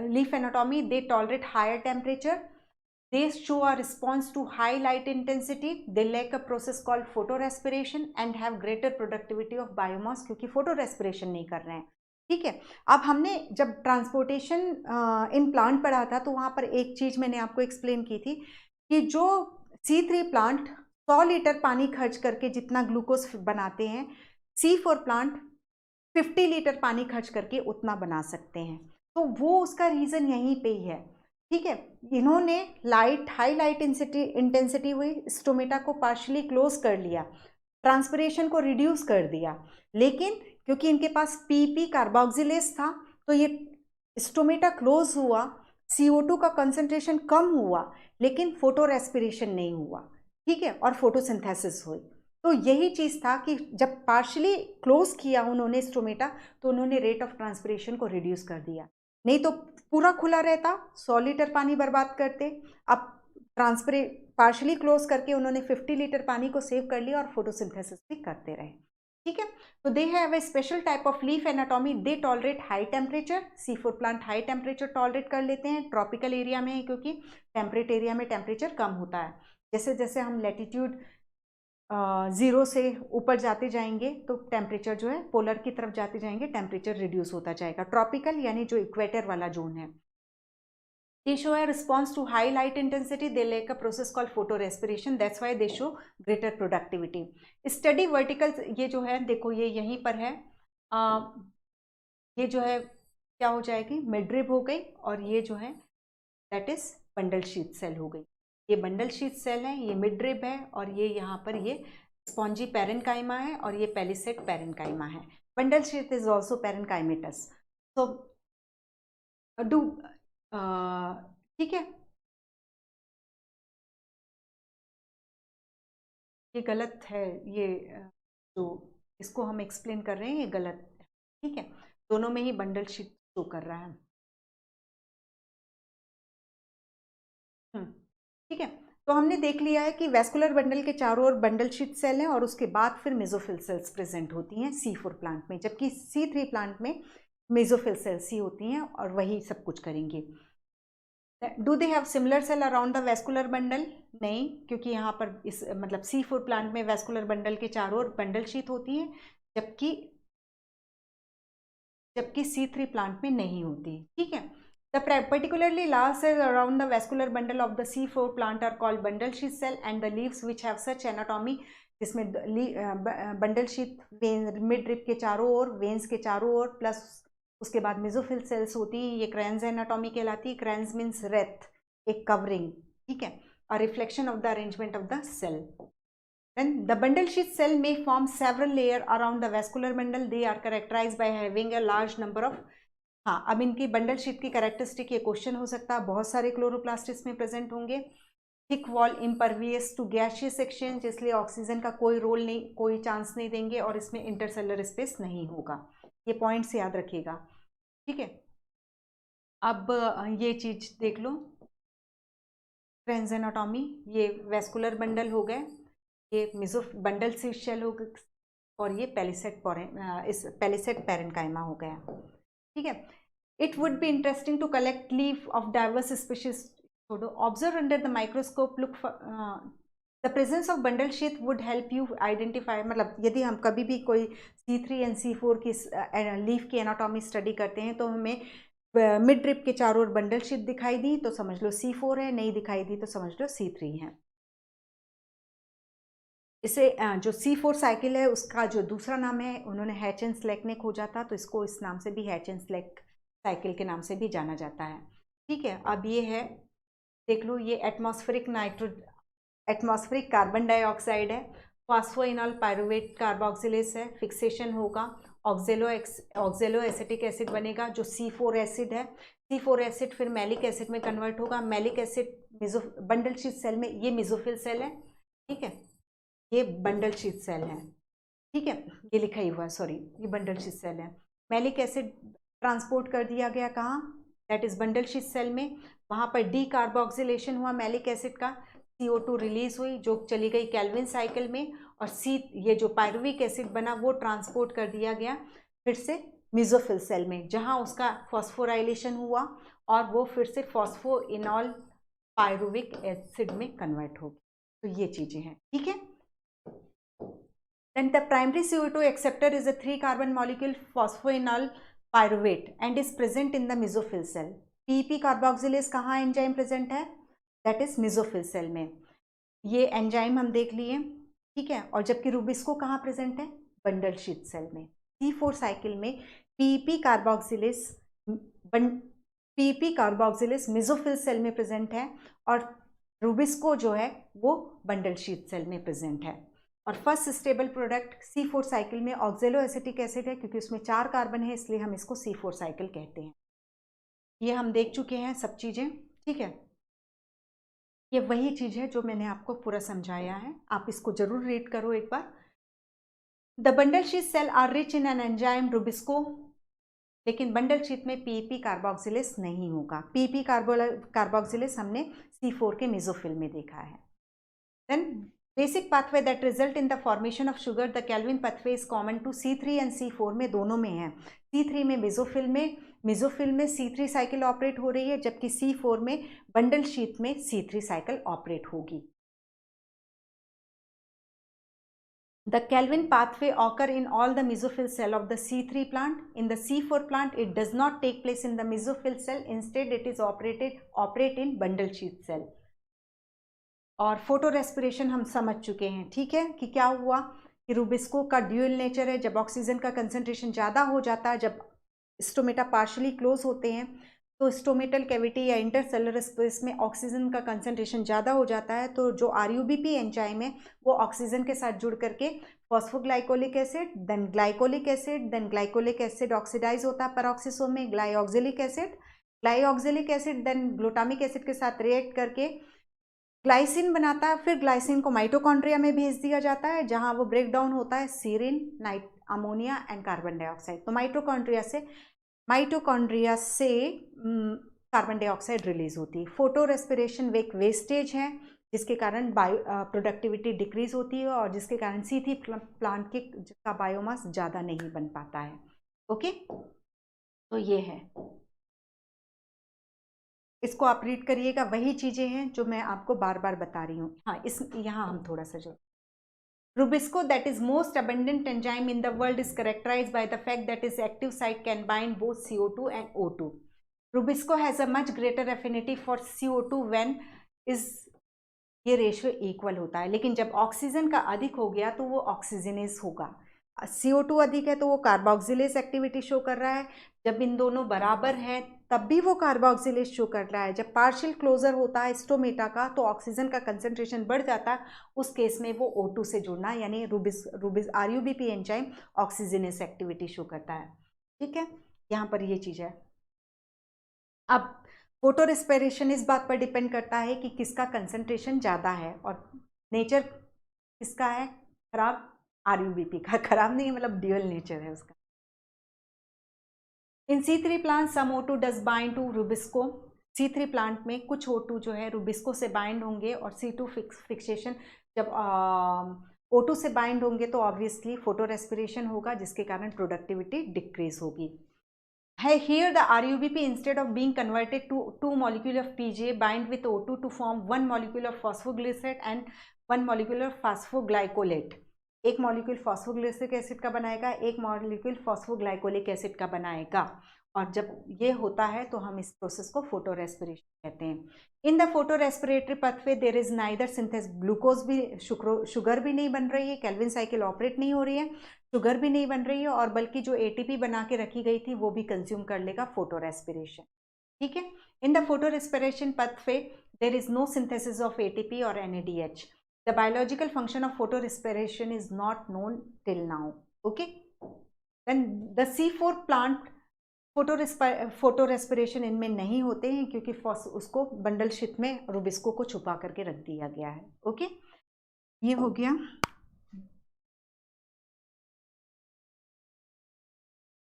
leaf anatomy. They tolerate higher temperature. They show a response to high light intensity. They lack a process called photorespiration and have greater productivity of biomass क्योंकि photorespiration नहीं कर रहे हैं। ठीक है, अब हमने जब ट्रांसपोर्टेशन इन प्लांट पढ़ा था तो वहाँ पर एक चीज़ मैंने आपको एक्सप्लेन की थी कि जो C3 प्लांट 100 लीटर पानी खर्च करके जितना ग्लूकोज बनाते हैं, C4 प्लांट 50 लीटर पानी खर्च करके उतना बना सकते हैं। तो वो उसका रीज़न यहीं पे ही है। ठीक है, इन्होंने हाई लाइट इंटेंसिटी हुई, स्टोमेटा को पार्शली क्लोज कर लिया, ट्रांसपिरेशन को रिड्यूस कर दिया, लेकिन क्योंकि इनके पास PP कार्बोक्सिलेज था तो ये स्टोमेटा क्लोज हुआ, CO2 का कंसंट्रेशन कम हुआ, लेकिन फोटो रेस्पिरेशन नहीं हुआ। ठीक है, और फोटोसिंथेसिस हुई। तो यही चीज़ था कि जब पार्शली क्लोज किया उन्होंने स्टोमेटा तो उन्होंने रेट ऑफ ट्रांसपिरेशन को रिड्यूस कर दिया, नहीं तो पूरा खुला रहता 100 लीटर पानी बर्बाद करते। अब पार्शली क्लोज करके उन्होंने 50 लीटर पानी को सेव कर लिया और फोटोसिंथेसिस भी करते रहे। ठीक है, तो they have a special type of leaf anatomy, they tolerate high temperature. C4 plant high temperature tolerate कर लेते हैं, ट्रॉपिकल एरिया में है क्योंकि टेम्परेट एरिया में टेम्परेचर कम होता है। जैसे जैसे हम लैटिट्यूड 0 से ऊपर जाते जाएंगे तो टेम्परेचर जो है पोलर की तरफ जाते जाएंगे, टेम्परेचर रिड्यूस होता जाएगा। ट्रॉपिकल यानी जो इक्वेटर वाला जोन है। They show a response to high light intensity. They like a process called photorespiration. That's why they show greater productivity. Study verticals, ये जो है देखो ये यहीं पर है, ये जो है क्या हो जाएगी, मिडरिब हो गई, और ये जो है that is bundle sheath cell हो गई। ये बंडल शीथ सेल है, ये मिडरिब है, और ये यहाँ पर ये स्पॉन्जी पैरेन्काइमा है, और ये पेलिसेड पैरेन्काइमा है। Bundle sheath is also parenchymatous. So do ठीक है, ये गलत है, ये जो इसको हम एक्सप्लेन कर रहे हैं ये गलत है। ठीक है, दोनों में ही बंडल शीट शो कर रहा है। ठीक है, तो हमने देख लिया है कि वैस्कुलर बंडल के चारों ओर बंडल शीट सेल है, और उसके बाद फिर मेसोफिल सेल्स प्रेजेंट होती हैं C4 प्लांट में, जबकि C3 प्लांट में मेसोफिल सेल्स ही होती हैं और वही सब कुछ करेंगे। Do they have similar cell around the vascular bundle? नहीं, क्योंकि यहाँ पर इस मतलब C4 प्लांट में वैस्कुलर बंडल के चारों ओर बंडल शीट होती है, जबकि C3 प्लांट में नहीं होती। ठीक है, the particularly large cells around the vascular bundle of the C4 plant are called bundle sheath cell, and the leaves which have such anatomy, जिसमें बंडल शीथ मिड रिप के चारों ओर, वेन्स के चारों ओर, प्लस उसके बाद मेसोफिल सेल्स होती हैं, ये क्रेन्स एनाटॉमी कहलाती है। क्रेन्स मीन्स रेथ, एक कवरिंग। ठीक है, और reflection of the arrangement of the cell. Then the bundle sheath cell may form several layers around the vascular bundle. They are characterized by having a large number of, हाँ अब इनकी bundle sheet की characteristic ये question हो सकता है, बहुत सारे क्लोरोप्लास्ट इसमें प्रेजेंट होंगे। Thick wall impervious to gaseous exchange, इसलिए ऑक्सीजन का कोई रोल नहीं, कोई चांस नहीं देंगे, और इसमें इंटरसेलर स्पेस नहीं होगा। ये पॉइंट्स याद रखिएगा। ठीक है, अब ये चीज देख लो, क्रेन्स एनाटॉमी, ये वेस्कुलर बंडल हो गए, ये मेसो बंडल शीट सेल हो गए, और ये पेलिसेड पैरेन्काइमा हो गया। ठीक है, it would be interesting to collect leaf of diverse species. Observe under the microscope, look the presence of bundle sheath would help you identify, मतलब यदि हम कभी भी कोई C3 एंड C4 की लीफ की एनाटॉमी स्टडी करते हैं तो हमें मिड ड्रिप के चारों ओर बंडल शीट दिखाई दी तो समझ लो C4 है, नहीं दिखाई दी तो समझ लो C3 है। इसे जो C4 साइकिल है उसका जो दूसरा नाम है उन्होंने हैच एंड स्लेक ने खोजा था, तो इसको इस नाम से भी हैच एंड स्लेक साइकिल के नाम से भी जाना जाता है। ठीक है, अब ये है देख लो, ये एटमॉस्फेरिक कार्बन डाइऑक्साइड है, फॉस्फोइनॉल पायरुवेट कार्बोक्सिलेस है, फिक्सेशन होगा, ऑक्जेलो एसिटिक एसिड बनेगा जो C4 एसिड है। C4 एसिड फिर मैलिक एसिड में कन्वर्ट होगा। Malic acid bundle sheet cell में, ये मेसोफिल सेल है। ठीक है, ये बंडल शीट सेल है। ठीक है, ये लिखा ही हुआ है, सॉरी, ये बंडल शीट सेल है। मैलिक एसिड ट्रांसपोर्ट कर दिया गया कहाँ, that is bundle sheet cell में, वहाँ पर डी कार्बोक्सिलेशन हुआ मैलिक एसिड का, CO2 रिलीज हुई जो चली गई कैल्विन साइकिल में, और ये जो पायरुविक एसिड बना वो ट्रांसपोर्ट कर दिया गया फिर से मेसोफिल सेल में, जहाँ उसका फॉस्फोराइलेशन हुआ और वो फिर से फॉस्फोइनॉल पायरुविक एसिड में कन्वर्ट होगी। तो ये चीजें हैं। ठीक है, then the primary CO2 acceptor is a 3-carbon molecule phosphoenol pyruvate and is present in the mesophyll cell. PP carboxylase कहाँ एंजाइम प्रेजेंट है, दैट इज मेसोफिल सेल में। ये एंजाइम हम देख लिए। ठीक है, और जबकि रूबिस्को कहाँ प्रेजेंट है, बंडल शीट सेल में। C4 साइकिल में PP कार्बोक्सिलेस मेसोफिल सेल में प्रेजेंट है, और रूबिस्को जो है वो बंडल शीट सेल में प्रेजेंट है। और first stable product C4 cycle में ऑक्जेलो एसिटिक एसिड है, क्योंकि उसमें 4 कार्बन है इसलिए हम इसको C4 साइकिल कहते हैं। ये हम देख चुके हैं सब चीजें। ठीक है, ये वही चीज है जो मैंने आपको पूरा समझाया है, आप इसको जरूर रीड करो एक बार। The bundle sheet cell are rich in an enzyme rubisco, लेकिन बंडल शीट में PP कार्बोक्सिलेस नहीं होगा। PP कार्बोक्सिलेस हमने C4 के मेसोफिल में देखा है। Then basic pathway that result in the formation of sugar, the Calvin pathway is common to C3 and C4 में, दोनों में है। C3 में मेसोफिल में C3 साइकिल ऑपरेट हो रही है, जबकि C4 में बंडल शीथ में C3 साइकिल ऑपरेट होगी। The Calvin pathway occur in all the mesophyll cell of the C3 plant. In the C4 plant, it does not take place in the mesophyll cell. Instead, it is operate in bundle sheath cell. और photo respiration हम समझ चुके हैं, ठीक है, कि क्या हुआ कि रुबिस्को का ड्यूअल नेचर है। जब ऑक्सीजन का कंसंट्रेशन ज़्यादा हो जाता है, जब स्टोमेटा पार्शली क्लोज होते हैं, तो स्टोमेटल कैविटी या इंटरसेलुलर स्पेस में ऑक्सीजन का कंसंट्रेशन ज़्यादा हो जाता है, तो जो RUBP एंजाइम है वो ऑक्सीजन के साथ जुड़ करके phosphoglycolic acid, then glycolic acid oxidise होता है पेरोक्सिसोम में, glyoxylic acid then glutamic acid के साथ रिएक्ट करके ग्लाइसिन बनाता है। फिर ग्लाइसिन को माइटोकॉन्ड्रिया में भेज दिया जाता है, जहां वो ब्रेक डाउन होता है सीरिन, अमोनिया एंड कार्बन डाइऑक्साइड। तो माइटोकॉन्ड्रिया से कार्बन डाइऑक्साइड रिलीज होती है। फोटो रेस्पिरेशन एक वेस्टेज है, जिसके कारण प्रोडक्टिविटी डिक्रीज होती है और जिसके कारण C3 प्लांट का बायोमास ज़्यादा नहीं बन पाता है। ओके, तो ये है, इसको आप रीड करिएगा। वही चीज़ें हैं जो मैं आपको बार बार बता रही हूँ। हाँ, यहाँ हम थोड़ा सा जो Rubisco, that is most abundant enzyme in the world, is characterized by the fact that its active site can bind both CO2 and O2. Rubisco has a much greater affinity for CO2 when is ये ratio equal होता है, लेकिन जब oxygen का अधिक हो गया तो वो ऑक्सीजनेस होगा। CO2 अधिक है तो वो कार्बोक्सिलेज एक्टिविटी शो कर रहा है। जब इन दोनों बराबर है तब भी वो कार्बोक्सिलेज शो कर रहा है। जब पार्शियल क्लोजर होता है स्टोमेटा का तो ऑक्सीजन का कंसंट्रेशन बढ़ जाता है, उस केस में वो O2 से जुड़ना, यानी RUBP enzyme oxygenase activity show करता है। ठीक है, यहाँ पर ये चीज़ है। अब फोटो रेस्पिरेशन इस बात पर डिपेंड करता है कि किसका कंसंट्रेशन ज़्यादा है, और नेचर किसका है खराब, RUBP का। खराब नहीं, मतलब ड्यूअल नेचर है उसका। In C3 plant some O2 does bind to rubisco. C3 plant में कुछ O2 जो है रुबिस्को से बाइंड होंगे, और C2 फिक्सेशन जब O2 से बाइंड होंगे तो ऑब्वियसली फोटो रेस्पिरेशन होगा, जिसके कारण प्रोडक्टिविटी डिक्रीज होगी। Here the RUBP, instead of being converted to 2 molecule of PGA, bind with O2 to form 1 molecule of phosphoglycerate and 1 molecule of phosphoglycolate. एक molecule phosphoglyceric acid का बनाएगा, एक molecule फॉस्फोग्लाइकोलिक acid का बनाएगा, और जब ये होता है तो हम इस प्रोसेस को फोटो रेस्पिरेशन कहते हैं। In the photorespiratory pathway there is neither synthesis, glucose भी, शुगर भी नहीं बन रही है, कैल्विन साइकिल ऑपरेट नहीं हो रही है, शुगर भी नहीं बन रही है, और बल्कि जो ATP बना के रखी गई थी वो भी कंज्यूम कर लेगा फोटो रेस्पिरेशन। ठीक है, in the photorespiration pathway there is no synthesis of ATP और NADH. The biological function of photorespiration is not known till now. Okay, then the C4 plant photo respiration इनमें नहीं होते हैं, क्योंकि उसको bundle sheath में Rubisco को छुपा करके रख दिया गया है। ओके, ये हो गया।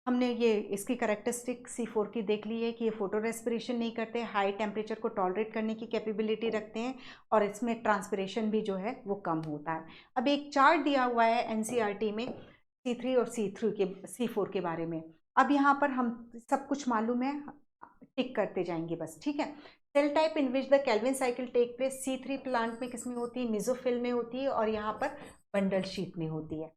हमने ये इसकी कैरेक्टरिस्टिक C4 की देख ली है कि ये फोटो रेस्पिरेशन नहीं करते, हाई टेम्परेचर को टॉलरेट करने की कैपेबिलिटी रखते हैं, और इसमें ट्रांसपिरेशन भी जो है वो कम होता है। अब एक चार्ट दिया हुआ है NCERT में C3 और C4 के बारे में। अब यहाँ पर हम सब कुछ मालूम है, टिक करते जाएंगे बस। ठीक है, cell type in which the Calvin cycle take place C3 plant में किस में होती है, मेसोफिल में होती है, और यहाँ पर बंडल शीथ में होती है।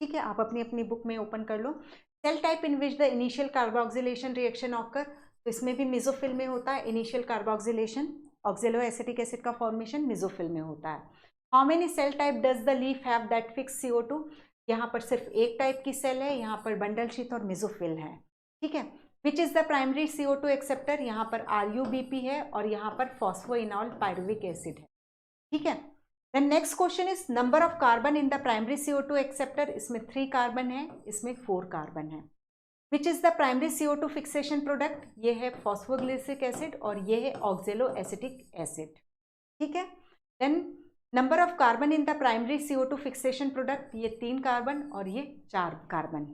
ठीक है, आप अपनी अपनी बुक में ओपन कर लो। Cell type in which the initial carboxylation reaction occur, तो इसमें भी मेसोफिल में होता है initial carboxylation, oxaloacetic acid का फॉर्मेशन मेसोफिल में होता है। How many cell type does the leaf have that fix CO2, यहाँ पर सिर्फ एक टाइप की सेल है, यहाँ पर बंडल शीथ और मेसोफिल है। ठीक है, which is the primary CO2 acceptor, यहाँ पर RUBP है, और यहाँ पर फॉस्फोइनॉल पायरुविक एसिड है। ठीक है, then next question is number of carbon in the primary CO2 acceptor, इसमें 3 कार्बन है, इसमें 4 कार्बन है। Which is the primary CO2 fixation product, ये है फॉस्फोग्लिसरिक एसिड और ये है ऑक्जेलो एसिटिक एसिड। ठीक है, then number of carbon in the primary CO2 fixation product, ये 3 कार्बन और ये 4 कार्बन।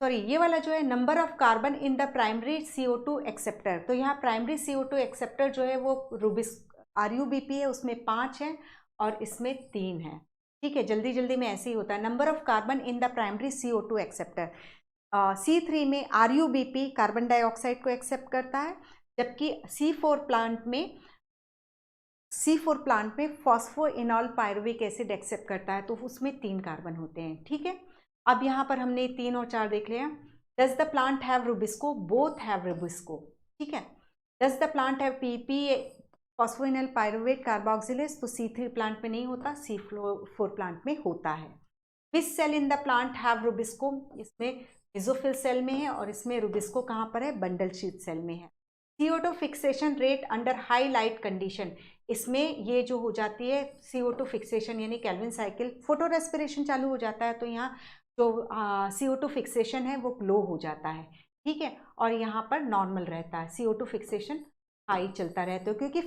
सॉरी, ये वाला जो है number of carbon in the primary CO2 acceptor, तो यहाँ प्राइमरी CO2 एक्सेप्टर जो है वो RUBP है उसमें 5 है और इसमें 3 है। ठीक है, जल्दी जल्दी में ऐसे ही होता है। Number of carbon in the primary CO2 acceptor, C3 में RUBP कार्बन डाइऑक्साइड को एक्सेप्ट करता है, जबकि C4 प्लांट में फॉस्फोइनॉल पायरुविक एसिड एक्सेप्ट करता है, तो उसमें 3 कार्बन होते हैं। ठीक है, अब यहाँ पर हमने 3 और 4 देख लिया। Does the plant have Rubisco? Both have Rubisco. ठीक है, does the plant have PP phosphoenol pyruvate carboxylase? तो C3 प्लांट में नहीं होता, C4 प्लांट में होता है। Which cell in the plant have rubisco? इसमें मेसोफिल सेल में है और इसमें रुबिस्को कहाँ पर है? बंडल शीथ सेल में है। CO2 fixation rate under high light condition, इसमें ये जो हो जाती है CO2 फिक्सेशन यानी केल्विन साइकिल, फोटो रेस्पिरेशन चालू हो जाता है तो यहाँ जो CO2 फिक्सेशन है वो लो हो जाता है। ठीक है, और यहाँ पर नॉर्मल रहता है, CO2 फिक्सेशन हाई चलता रहता है, क्योंकि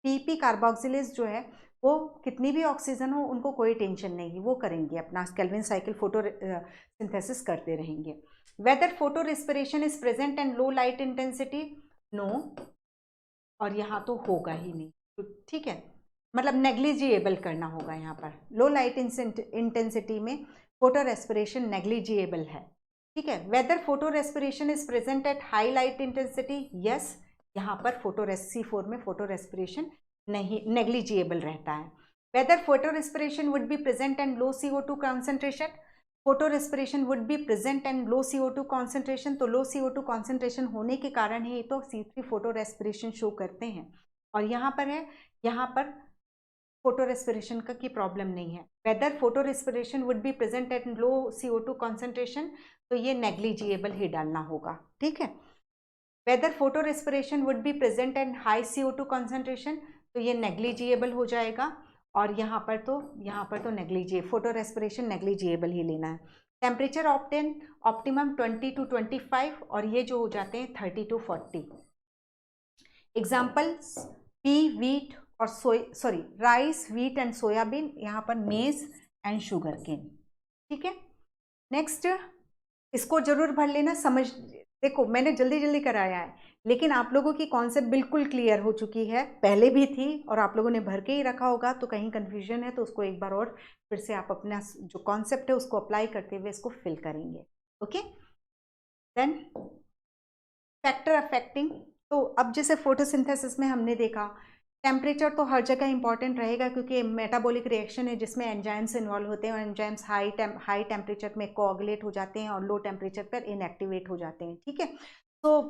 PP कार्बोक्सिलेज जो है वो कितनी भी ऑक्सीजन हो उनको कोई टेंशन नहीं, वो करेंगे अपना केल्विन साइकिल फोटो सिंथेसिस करते रहेंगे। Whether photorespiration is present and low light intensity? No, और यहाँ तो होगा ही नहीं। तो ठीक है, मतलब नेग्लिजिएबल करना होगा यहाँ पर। लो लाइट इंटेंसिटी में फोटो रेस्पिरेशन नेग्लिजिएबल है। ठीक है, whether photorespiration is present at high light intensity? Yes, यहाँ पर C4 में फोटो रेस्पिरेशन नहीं, नेग्लिजिएबल रहता है। Whether photorespiration would be present and low CO2 concentration? Photorespiration would be present and low CO2 concentration, तो low CO2 concentration होने के कारण ही तो C3 फोटो रेस्पिरेशन शो करते हैं। और यहाँ पर है, यहाँ पर फोटो रेस्पिरेशन का की प्रॉब्लम नहीं है। Whether photorespiration would be present at low CO2 concentration, तो ये नेग्लिजिएबल ही डालना होगा। ठीक है, whether photorespiration would be present at high CO2 concentration, तो ये नेग्लिजिएबल हो जाएगा। और यहाँ पर तो नेग्लिजिएबल, फोटो रेस्पिरेशन नेग्लिजिएबल ही लेना है। टेम्परेचर ऑप्टिमम 20 to 25 और ये जो हो जाते हैं 30 to 40। एग्जाम्पल्स पी, वीट और राइस, वीट एंड सोयाबीन, यहाँ पर मेज एंड शुगर केन। ठीक है, नेक्स्ट इसको जरूर भर लेना। समझ, देखो मैंने जल्दी जल्दी कराया है, लेकिन आप लोगों की कॉन्सेप्ट बिल्कुल क्लियर हो चुकी है, पहले भी थी और आप लोगों ने भर के ही रखा होगा, तो कहीं कंफ्यूजन है तो उसको एक बार और फिर से आप अपना जो कॉन्सेप्ट है उसको अप्लाई करते हुए इसको फिल करेंगे। ओके, देन फैक्टर अफेक्टिंग, तो अब जैसे फोटोसिंथेसिस में हमने देखा टेम्परेचर तो हर जगह इंपॉर्टेंट रहेगा, क्योंकि मेटाबॉलिक रिएक्शन है जिसमें एंजाइम्स इन्वॉल्व होते हैं और एंजाइम्स हाई टेम्परेचर में कोआगुलेट हो जाते हैं और लो टेम्परेचर पर इनएक्टिवेट हो जाते हैं। ठीक है, तो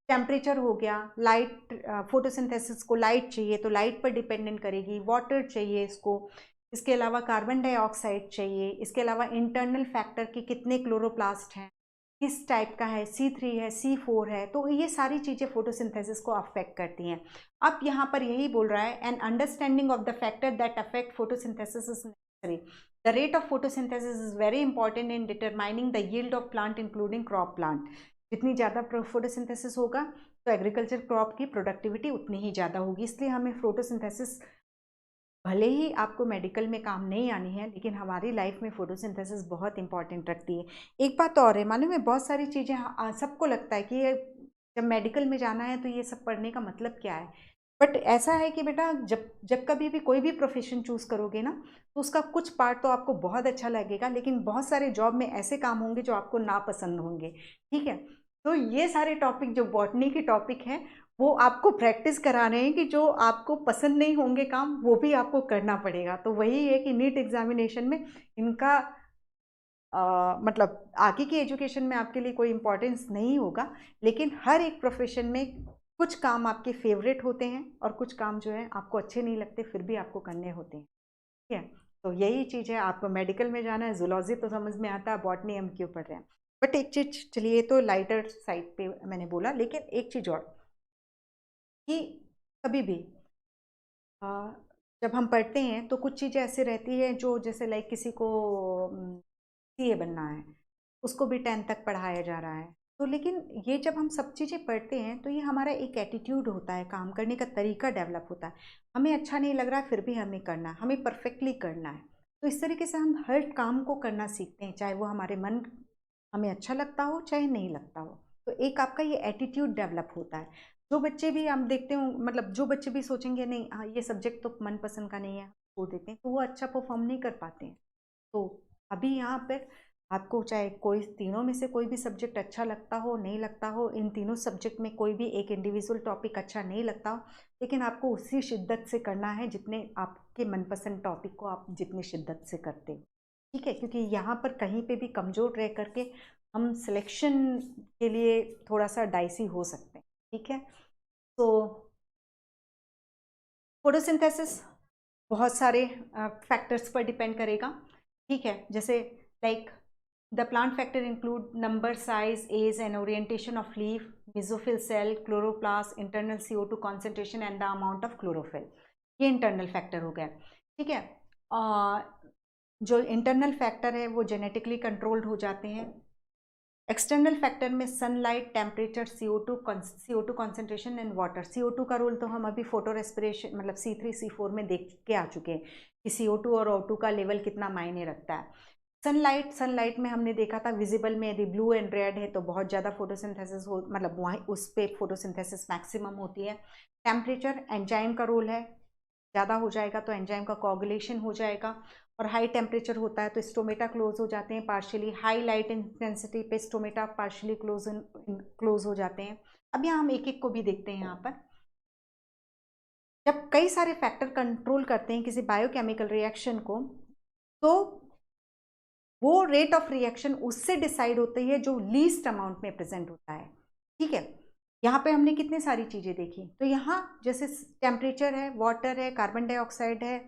टेम्परेचर हो गया, लाइट, फोटोसिंथेसिस को लाइट चाहिए तो लाइट पर डिपेंडेंट करेगी, वाटर चाहिए इसको, इसके अलावा कार्बन डाइऑक्साइड चाहिए, इसके अलावा इंटरनल फैक्टर की कितने क्लोरोप्लास्ट हैं, किस टाइप का है, C3 है, C4 है, तो ये सारी चीज़ें फोटोसिंथेसिस को अफेक्ट करती हैं। अब यहाँ पर यही बोल रहा है, an understanding of the factor that affect photosynthesis is necessary. The rate of photosynthesis is very important in determining the yield of plant including crop plant. जितनी ज़्यादा फोटोसिंथेसिस होगा तो एग्रीकल्चर क्रॉप की प्रोडक्टिविटी उतनी ही ज़्यादा होगी। इसलिए हमें फोटोसिंथेसिस भले ही आपको मेडिकल में काम नहीं आनी है, लेकिन हमारी लाइफ में फोटोसिंथेसिस बहुत इंपॉर्टेंट रखती है। एक बात और है, मालूम है बहुत सारी चीज़ें सबको लगता है कि जब मेडिकल में जाना है तो ये सब पढ़ने का मतलब क्या है, बट ऐसा है कि बेटा जब कभी भी कोई भी प्रोफेशन चूज़ करोगे ना, तो उसका कुछ पार्ट तो आपको बहुत अच्छा लगेगा, लेकिन बहुत सारे जॉब में ऐसे काम होंगे जो आपको नापसंद होंगे। ठीक है, तो ये सारे टॉपिक जो बॉटनी के टॉपिक हैं वो आपको प्रैक्टिस करा रहे हैं कि जो आपको पसंद नहीं होंगे काम वो भी आपको करना पड़ेगा। तो वही है कि नीट एग्जामिनेशन में इनका मतलब आगे की एजुकेशन में आपके लिए कोई इम्पोर्टेंस नहीं होगा, लेकिन हर एक प्रोफेशन में कुछ काम आपके फेवरेट होते हैं और कुछ काम जो है आपको अच्छे नहीं लगते फिर भी आपको करने होते हैं। ठीक है, तो यही चीज़ है, आपको मेडिकल में जाना है, जूलॉजी तो समझ में आता है, बॉटनी हम क्यों पढ़ रहे हैं। बट एक चीज़, चलिए तो लाइटर साइड पे मैंने बोला, लेकिन एक चीज़ और कि कभी भी जब हम पढ़ते हैं तो कुछ चीज़ें ऐसी रहती है जो, जैसे लाइक किसी को CA बनना है, उसको भी 10 तक पढ़ाया जा रहा है, तो लेकिन ये जब हम सब चीज़ें पढ़ते हैं तो ये हमारा एक एटीट्यूड होता है, काम करने का तरीका डेवलप होता है। हमें अच्छा नहीं लग रहा है फिर भी हमें करना है, हमें परफेक्टली करना है। तो इस तरीके से हम हर काम को करना सीखते हैं, चाहे वो हमारे मन हमें अच्छा लगता हो चाहे नहीं लगता हो। तो एक आपका ये एटीट्यूड डेवलप होता है। जो बच्चे भी हम देखते हो, मतलब जो बच्चे भी सोचेंगे नहीं हाँ ये सब्जेक्ट तो मनपसंद का नहीं है, छोड़ देते हैं, तो वो अच्छा परफॉर्म नहीं कर पाते हैं। तो अभी यहाँ पर आपको चाहे कोई तीनों में से कोई भी सब्जेक्ट अच्छा लगता हो, नहीं लगता हो, इन तीनों सब्जेक्ट में कोई भी एक इंडिविजुअल टॉपिक अच्छा नहीं लगता हो, लेकिन आपको उसी शिद्दत से करना है जितने आपके मनपसंद टॉपिक को आप जितनी शिद्दत से करते हो, ठीक है। क्योंकि यहाँ पर कहीं पे भी कमज़ोर रह करके हम सिलेक्शन के लिए थोड़ा सा डाइसी हो सकते हैं, ठीक है। तो फोटोसिंथेसिस बहुत सारे फैक्टर्स पर डिपेंड करेगा, ठीक है। जैसे like the plant factor include number, size, age and orientation of leaf, mesophyll cell, chloroplast, internal CO2 concentration and the amount of chlorophyll. ये इंटरनल फैक्टर हो गया, ठीक है। जो इंटरनल फैक्टर है वो जेनेटिकली कंट्रोल्ड हो जाते हैं। एक्सटर्नल फैक्टर में sunlight, temperature, CO2 concentration and water. CO2 का रोल तो हम अभी फोटो रेस्पिरेशन मतलब C3 C4 में देख के आ चुके हैं कि CO2 और O2 का लेवल कितना मायने रखता है। सनलाइट में हमने देखा था विजिबल में यदि ब्लू एंड रेड है तो बहुत ज़्यादा फोटोसिंथेसिस हो, मतलब वहाँ उस पर फोटोसिंथेसिस मैक्सिमम होती है। टेम्परेचर एंजाइम का रोल है, ज़्यादा हो जाएगा तो एंजाइम का कोगुलेशन हो जाएगा, और हाई टेम्परेचर होता है तो स्टोमेटा क्लोज हो जाते हैं पार्शियली। हाई लाइट इंटेंसिटी पे स्टोमेटा पार्शियली क्लोज हो जाते हैं। अब यहाँ हम एक एक को भी देखते हैं। यहाँ पर जब कई सारे फैक्टर कंट्रोल करते हैं किसी बायोकेमिकल रिएक्शन को, तो वो रेट ऑफ रिएक्शन उससे डिसाइड होती है जो लीस्ट अमाउंट में प्रेजेंट होता है, ठीक है। यहाँ पे हमने कितनी सारी चीज़ें देखी, तो यहाँ जैसे टेम्परेचर है, वाटर है, कार्बन डाइऑक्साइड है,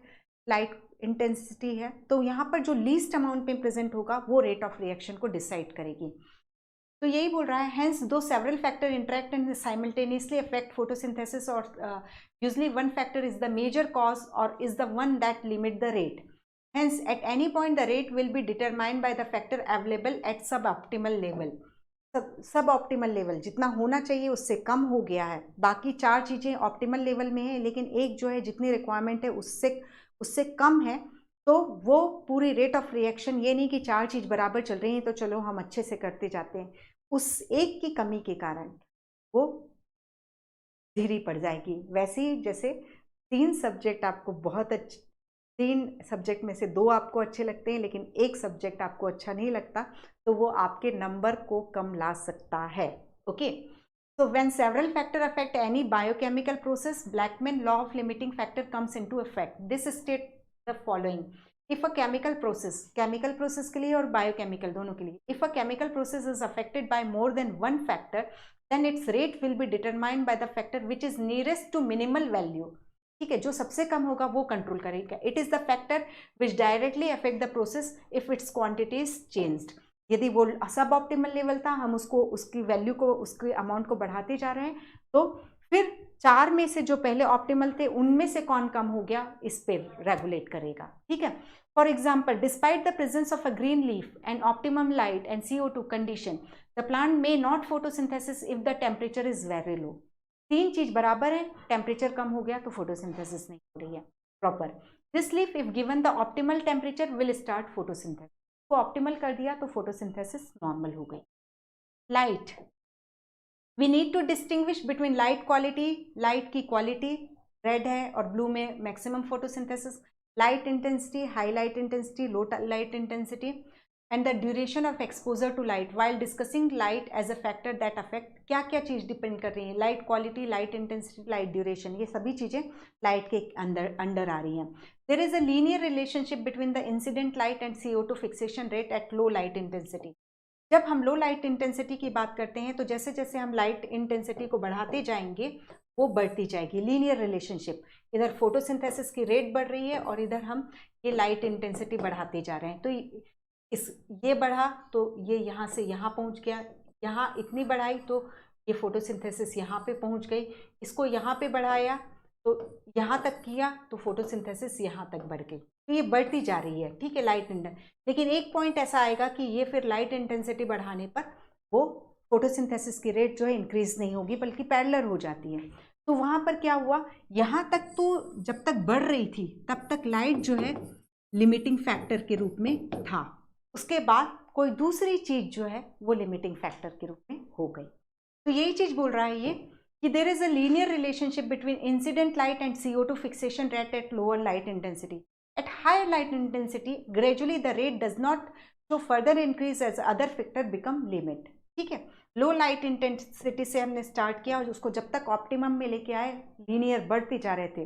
लाइट इंटेंसिटी है, तो यहाँ पर जो लीस्ट अमाउंट में प्रेजेंट होगा वो रेट ऑफ रिएक्शन को डिसाइड करेगी। तो यही बोल रहा है, hence though several factor interact and simultaneously affect photosynthesis or usually one factor is the major cause or is the one that limit the rate. Hence, at any point, the rate will be determined by the factor available at suboptimal level. सब optimal level जितना होना चाहिए उससे कम हो गया है। बाकी चार चीज़ें ऑप्टिमल लेवल में है, लेकिन एक जो है जितनी रिक्वायरमेंट है उससे कम है, तो वो पूरी रेट ऑफ रिएक्शन, ये नहीं कि चार चीज़ बराबर चल रही हैं तो चलो हम अच्छे से करते जाते हैं, उस एक की कमी के कारण वो धीरे पड़ जाएगी। वैसे ही जैसे तीन सब्जेक्ट आपको बहुत अच्छे, तीन सब्जेक्ट में से दो आपको अच्छे लगते हैं लेकिन एक सब्जेक्ट आपको अच्छा नहीं लगता, तो वो आपके नंबर को कम ला सकता है, okay. So when several factors affect any biochemical process, Blackman law of limiting factor comes into effect. This states the following: if a chemical process के लिए और biochemical दोनों के लिए, if a chemical process is affected by more than one factor, then its rate will be determined by the factor which is nearest to minimal value. ठीक है, जो सबसे कम होगा वो कंट्रोल करेगा। It is the factor which directly affect the process if it's quantity is changed. यदि वो सब ऑप्टिमल लेवल था, हम उसको उसकी वैल्यू को उसके अमाउंट को बढ़ाते जा रहे हैं, तो फिर चार में से जो पहले ऑप्टिमल थे उनमें से कौन कम हो गया इस पर रेगुलेट करेगा, ठीक है। For example, despite the presence of a green leaf and optimum light and CO2 condition, the plant may not photosynthesis if the temperature is very लो। तीन चीज बराबर है, टेम्परेचर कम हो गया तो फोटोसिंथेसिस नहीं हो रही है proper. This leaf if given the optimal temperature will start photosynthesis, को ऑप्टिमल कर दिया तो फोटोसिंथेसिस नॉर्मल हो गई। Light, we need to distinguish between light quality, light की क्वालिटी रेड है और ब्लू में maximum photosynthesis, light intensity, high light intensity, low light intensity, and the duration of exposure to light. While discussing light as a factor that affect, क्या क्या चीज़ depend कर रही है, light quality, light intensity, light duration, ये सभी चीज़ें light के under आ रही हैं। There is a linear relationship between the incident light and CO2 fixation rate at low light intensity. जब हम लो लाइट इंटेंसिटी की बात करते हैं तो जैसे जैसे हम लाइट इंटेंसिटी को बढ़ाते जाएंगे वो बढ़ती जाएगी, लीनियर रिलेशनशिप। इधर फोटोसिंथेसिस की रेट बढ़ रही है और इधर हम ये लाइट इंटेंसिटी बढ़ाते जा रहे हैं, तो ये बढ़ा तो ये यहाँ से यहाँ पहुँच गया, यहाँ इतनी बढ़ाई तो ये फोटोसिंथेसिस यहाँ पे पहुँच गई, इसको यहाँ पे बढ़ाया तो यहाँ तक किया तो फोटोसिंथेसिस यहाँ तक बढ़ गई, तो ये बढ़ती जा रही है, ठीक है, लाइट इंटेंसिटी। लेकिन एक पॉइंट ऐसा आएगा कि ये फिर लाइट इंटेंसिटी बढ़ाने पर वो फोटोसिंथेसिस की रेट जो है इंक्रीज नहीं होगी बल्कि पैरेलल हो जाती है। तो वहाँ पर क्या हुआ, यहाँ तक तो जब तक बढ़ रही थी तब तक लाइट जो है लिमिटिंग फैक्टर के रूप में था, उसके बाद कोई दूसरी चीज जो है वो लिमिटिंग फैक्टर के रूप में हो गई। तो यही चीज बोल रहा है ये कि there is a linear relationship between incident light and CO2 fixation rate at lower light intensity. At higher light intensity, gradually the rate does not show further increase as other factor become limit. ठीक है, लो light intensity से हमने start किया और उसको जब तक optimum में लेके आए लीनियर बढ़ते जा रहे थे.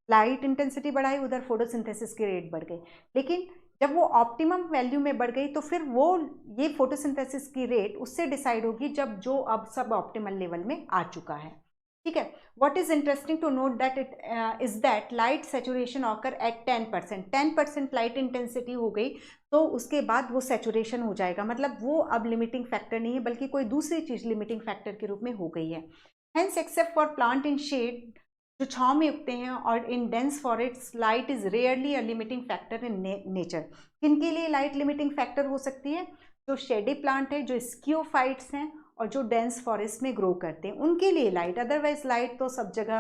लाइट इंटेंसिटी बढ़ाई, उधर फोटोसिंथेसिस की रेट बढ़ गई. लेकिन जब वो ऑप्टिमम वैल्यू में बढ़ गई तो फिर वो ये फोटोसिंथेसिस की रेट उससे डिसाइड होगी जब जो अब सब ऑप्टिमल लेवल में आ चुका है. ठीक है. What is interesting to note that is that light saturation occur at 10%. 10% light intensity हो गई तो उसके बाद वो सैचुरेशन हो जाएगा, मतलब वो अब लिमिटिंग फैक्टर नहीं है बल्कि कोई दूसरी चीज लिमिटिंग फैक्टर के रूप में हो गई है. Hence except for plant in shade, जो छांव में उगते हैं, और in dense forest light is rarely a limiting factor in nature. किनके लिए लाइट लिमिटिंग फैक्टर हो सकती है? जो शेडी प्लांट है, जो स्कियोफाइट्स हैं और जो डेंस फॉरेस्ट में ग्रो करते हैं, उनके लिए लाइट. अदरवाइज लाइट तो सब जगह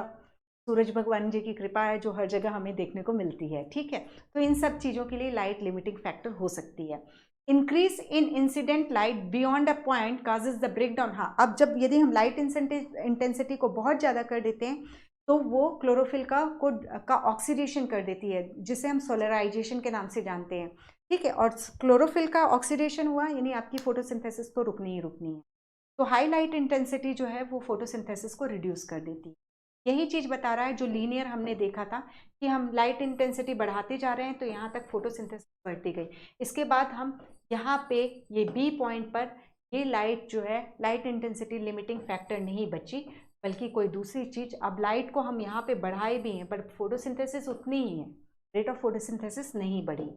सूरज भगवान जी की कृपा है जो हर जगह हमें देखने को मिलती है. ठीक है, तो इन सब चीज़ों के लिए लाइट लिमिटिंग फैक्टर हो सकती है. Increase in incident light beyond a point causes the breakdown. हाँ, अब जब यदि हम लाइट इंटेंसिटी को बहुत ज़्यादा कर देते हैं तो वो क्लोरोफिल का ऑक्सीडेशन कर देती है, जिसे हम सोलराइजेशन के नाम से जानते हैं. ठीक है, और क्लोरोफिल का ऑक्सीडेशन हुआ यानी आपकी फोटोसिंथेसिस तो रुकनी ही रुकनी है. तो हाई लाइट इंटेंसिटी जो है वो फोटोसिंथेसिस को रिड्यूस कर देती है. यही चीज़ बता रहा है जो लीनियर हमने देखा था कि हम लाइट इंटेंसिटी बढ़ाते जा रहे हैं तो यहाँ तक फोटोसिंथेसिस बढ़ती गई. इसके बाद हम यहाँ पे ये बी पॉइंट पर ये लाइट जो है लाइट इंटेंसिटी लिमिटिंग फैक्टर नहीं बची बल्कि कोई दूसरी चीज़. अब लाइट को हम यहाँ पे बढ़ाए भी हैं बट फोटोसिंथेसिस उतनी ही है, रेट ऑफ फोटोसिंथेसिस नहीं बढ़ी.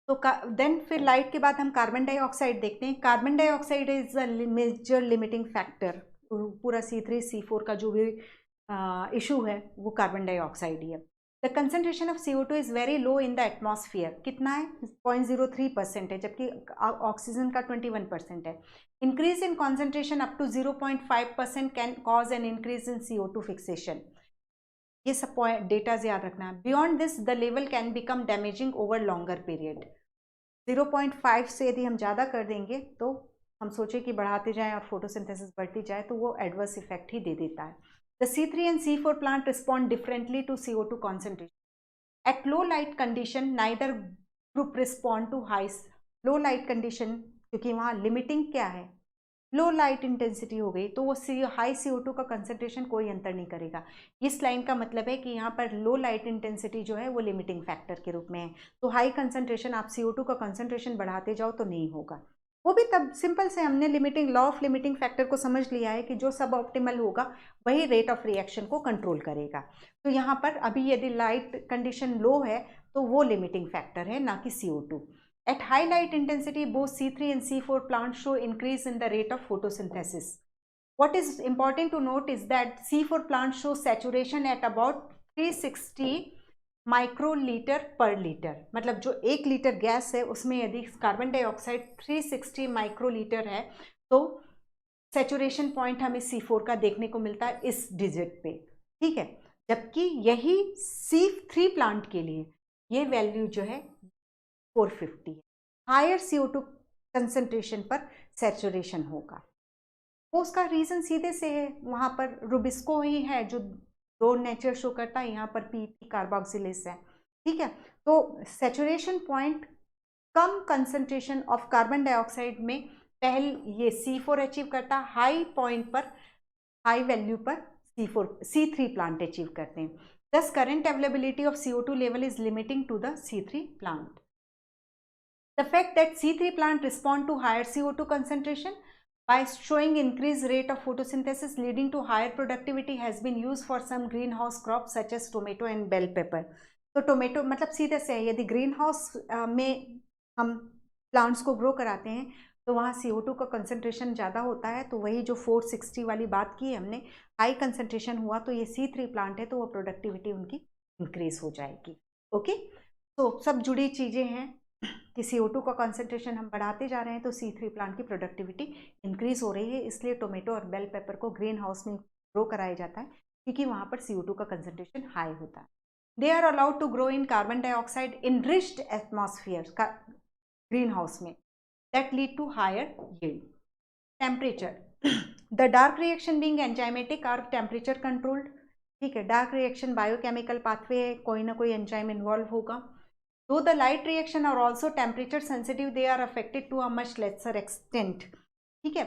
तो देन फिर लाइट के बाद हम कार्बन डाइऑक्साइड देखते हैं. Carbon dioxide is a major limiting factor. पूरा C3 C4 का जो भी इशू है वो कार्बन डाइऑक्साइड ही है. The concentration of CO2 is very low in the atmosphere. कितना है? 0.03% है, जबकि ऑक्सीजन का 21% है. Increase in concentration up to 0.5% can cause an increase in CO2 fixation. ये सब पॉइंट डेटा याद रखना है. Beyond this the level can become damaging over longer period. 0.5 से यदि हम ज़्यादा कर देंगे तो हम सोचें कि बढ़ाते जाएं और फोटोसिंथेसिस बढ़ती जाए तो वो एडवर्स इफेक्ट ही दे देता है. The C3 and C4 plant respond differently to CO2 concentration. At low light condition, neither group respond to high. Low light condition, क्योंकि वहाँ लिमिटिंग क्या है, लो लाइट इंटेंसिटी हो गई तो वो हाई CO2 का कंसंट्रेशन कोई अंतर नहीं करेगा. इस लाइन का मतलब है कि यहाँ पर लो लाइट इंटेंसिटी जो है वो लिमिटिंग फैक्टर के रूप में है. तो हाई कंसंट्रेशन आप CO2 का कंसंट्रेशन बढ़ाते जाओ तो नहीं होगा. वो भी तब सिंपल से हमने limiting law of limiting factor को समझ लिया है कि जो सब ऑप्टिमल होगा वही रेट ऑफ रिएक्शन को कंट्रोल करेगा. तो यहाँ पर अभी यदि लाइट कंडीशन लो है तो वो लिमिटिंग फैक्टर है, ना कि CO2. At high light intensity, both C3 and C4 plants show increase in the rate of photosynthesis. What is important to note is that C4 plants show saturation at about 360 microlitre पर litre. मतलब जो 1 litre gas है उसमें यदि carbon dioxide 360 microlitre है तो saturation point हमें C4 का देखने को मिलता है इस डिजिट पे. ठीक है, जबकि यही C3 प्लांट के लिए ये वैल्यू जो है 450 है. हायर CO2 कंसंट्रेशन पर सैचुरेशन होगा. वो उसका रीज़न सीधे से है, वहाँ पर रुबिस्को ही है जो दो नेचर शो करता है, यहाँ पर PP कार्बोक्सिलेस है. ठीक है, तो सैचुरेशन पॉइंट कम कंसंट्रेशन ऑफ कार्बन डाइऑक्साइड में पहले ये C4 अचीव करता है, हाई पॉइंट पर हाई वैल्यू पर C3 प्लांट अचीव करते हैं. Thus current availability of CO2 level is limiting to the C3 plant. The fact that C3 plant respond to higher CO2 concentration by showing increased rate of photosynthesis leading to higher productivity has been used for some greenhouse crops such as tomato and bell pepper. तो tomato मतलब सीधे से है, यदि green house में हम plants को grow कराते हैं तो वहाँ CO2 का कंसंट्रेशन ज़्यादा होता है. तो वही जो 460 वाली बात की हमने, हाई कंसंट्रेशन हुआ तो ये C3 प्लांट है तो वो प्रोडक्टिविटी उनकी इंक्रीज हो जाएगी. ओके, तो सब जुड़ी चीज़ें हैं कि CO2 का कंसंट्रेशन हम बढ़ाते जा रहे हैं तो C3 प्लांट की प्रोडक्टिविटी इंक्रीज हो रही है. इसलिए टोमेटो और बेल पेपर को ग्रीन हाउस में ग्रो कराया जाता है क्योंकि वहाँ पर CO2 का कंसंट्रेशन हाई होता है. They are allowed to grow in carbon dioxide enriched atmosphere का ग्रीन हाउस में, that lead to higher yield. Temperature the dark reaction being enzymatic are temperature controlled, ठीक है, डार्क रिएक्शन बायोकेमिकल पाथवे है, कोई ना कोई एंजाइम इन्वॉल्व होगा. Though the light reaction are also temperature sensitive, they are affected to a much lesser extent, ठीक है.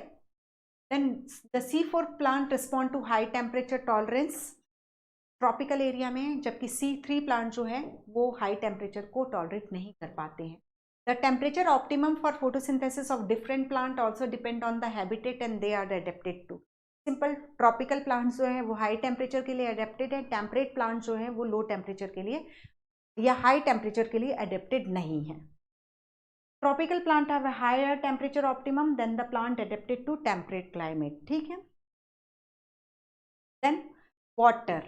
Then the C4 plant respond to high temperature tolerance tropical area में, जबकि C3 plant जो है वो high temperature को tolerate नहीं कर पाते हैं. The temperature optimum for photosynthesis of different plant also depend on the habitat and they are adapted to. Simple tropical plants जो है वो हाई टेम्परेचर के लिए एडेप्टेड है, टेम्परेट प्लांट जो है वो लो टेम्परेचर के लिए या हाई टेम्परेचर के लिए एडेप्टेड नहीं है. Tropical plant have a higher temperature optimum than the plant adapted to temperate climate, ठीक है. Then water.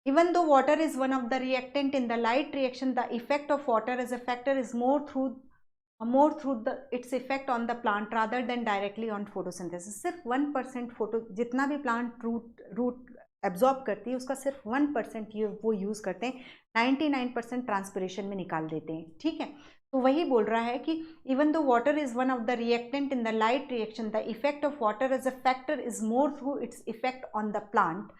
Even though water is one of the reactant in the light reaction, the effect of water as a factor is more through its effect on the plant rather than directly on photosynthesis. सिर्फ 1% photo जितना भी plant root absorb करती है उसका सिर्फ 1% वो use करते हैं, 99% ट्रांसपिरेशन में निकाल देते हैं, ठीक है. तो वही बोल रहा है कि even though water is one of the reactant in the light reaction, the effect of water as a factor is more through its effect on the plant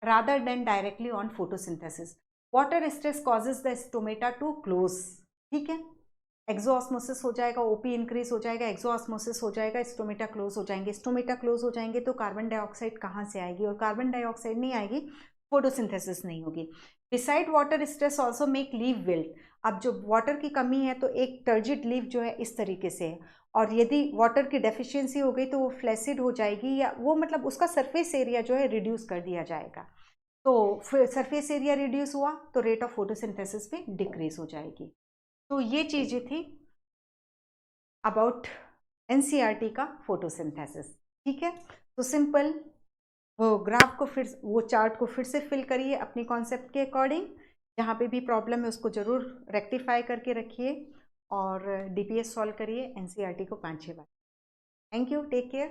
rather than directly on photosynthesis. Water stress causes the stomata to close, ठीक है. एक्सोऑस्मोसिस हो जाएगा, OP increase हो जाएगा, एक्सोऑस्मोसिस हो जाएगा, stomata close हो जाएंगे. स्टोमेटा क्लोज हो जाएंगे तो कार्बन डाइऑक्साइड कहाँ से आएगी, और कार्बन डाइऑक्साइड नहीं आएगी, फोटोसिंथेसिस नहीं होगी. Beside water stress also make leaf wilt. अब जो वाटर की कमी है तो एक टर्जिड लीफ जो है इस तरीके से है, और यदि वाटर की डेफिशिएंसी हो गई तो वो फ्लैसिड हो जाएगी, या वो मतलब उसका सरफेस एरिया जो है रिड्यूस कर दिया जाएगा. तो सरफेस एरिया रिड्यूस हुआ तो रेट ऑफ फोटोसिंथेसिस भी डिक्रीज हो जाएगी. तो ये चीज़ें थी अबाउट एनसीईआरटी का फोटोसिंथेसिस, ठीक है. तो सिंपल वो ग्राफ को फिर, वो चार्ट को फिर से फिल करिए अपनी कॉन्सेप्ट के अकॉर्डिंग. जहाँ पे भी प्रॉब्लम है उसको ज़रूर रेक्टिफाई करके रखिए और डीपीएस सॉल्व करिए, एनसीईआरटी को 5-6 बार. Thank you, take care.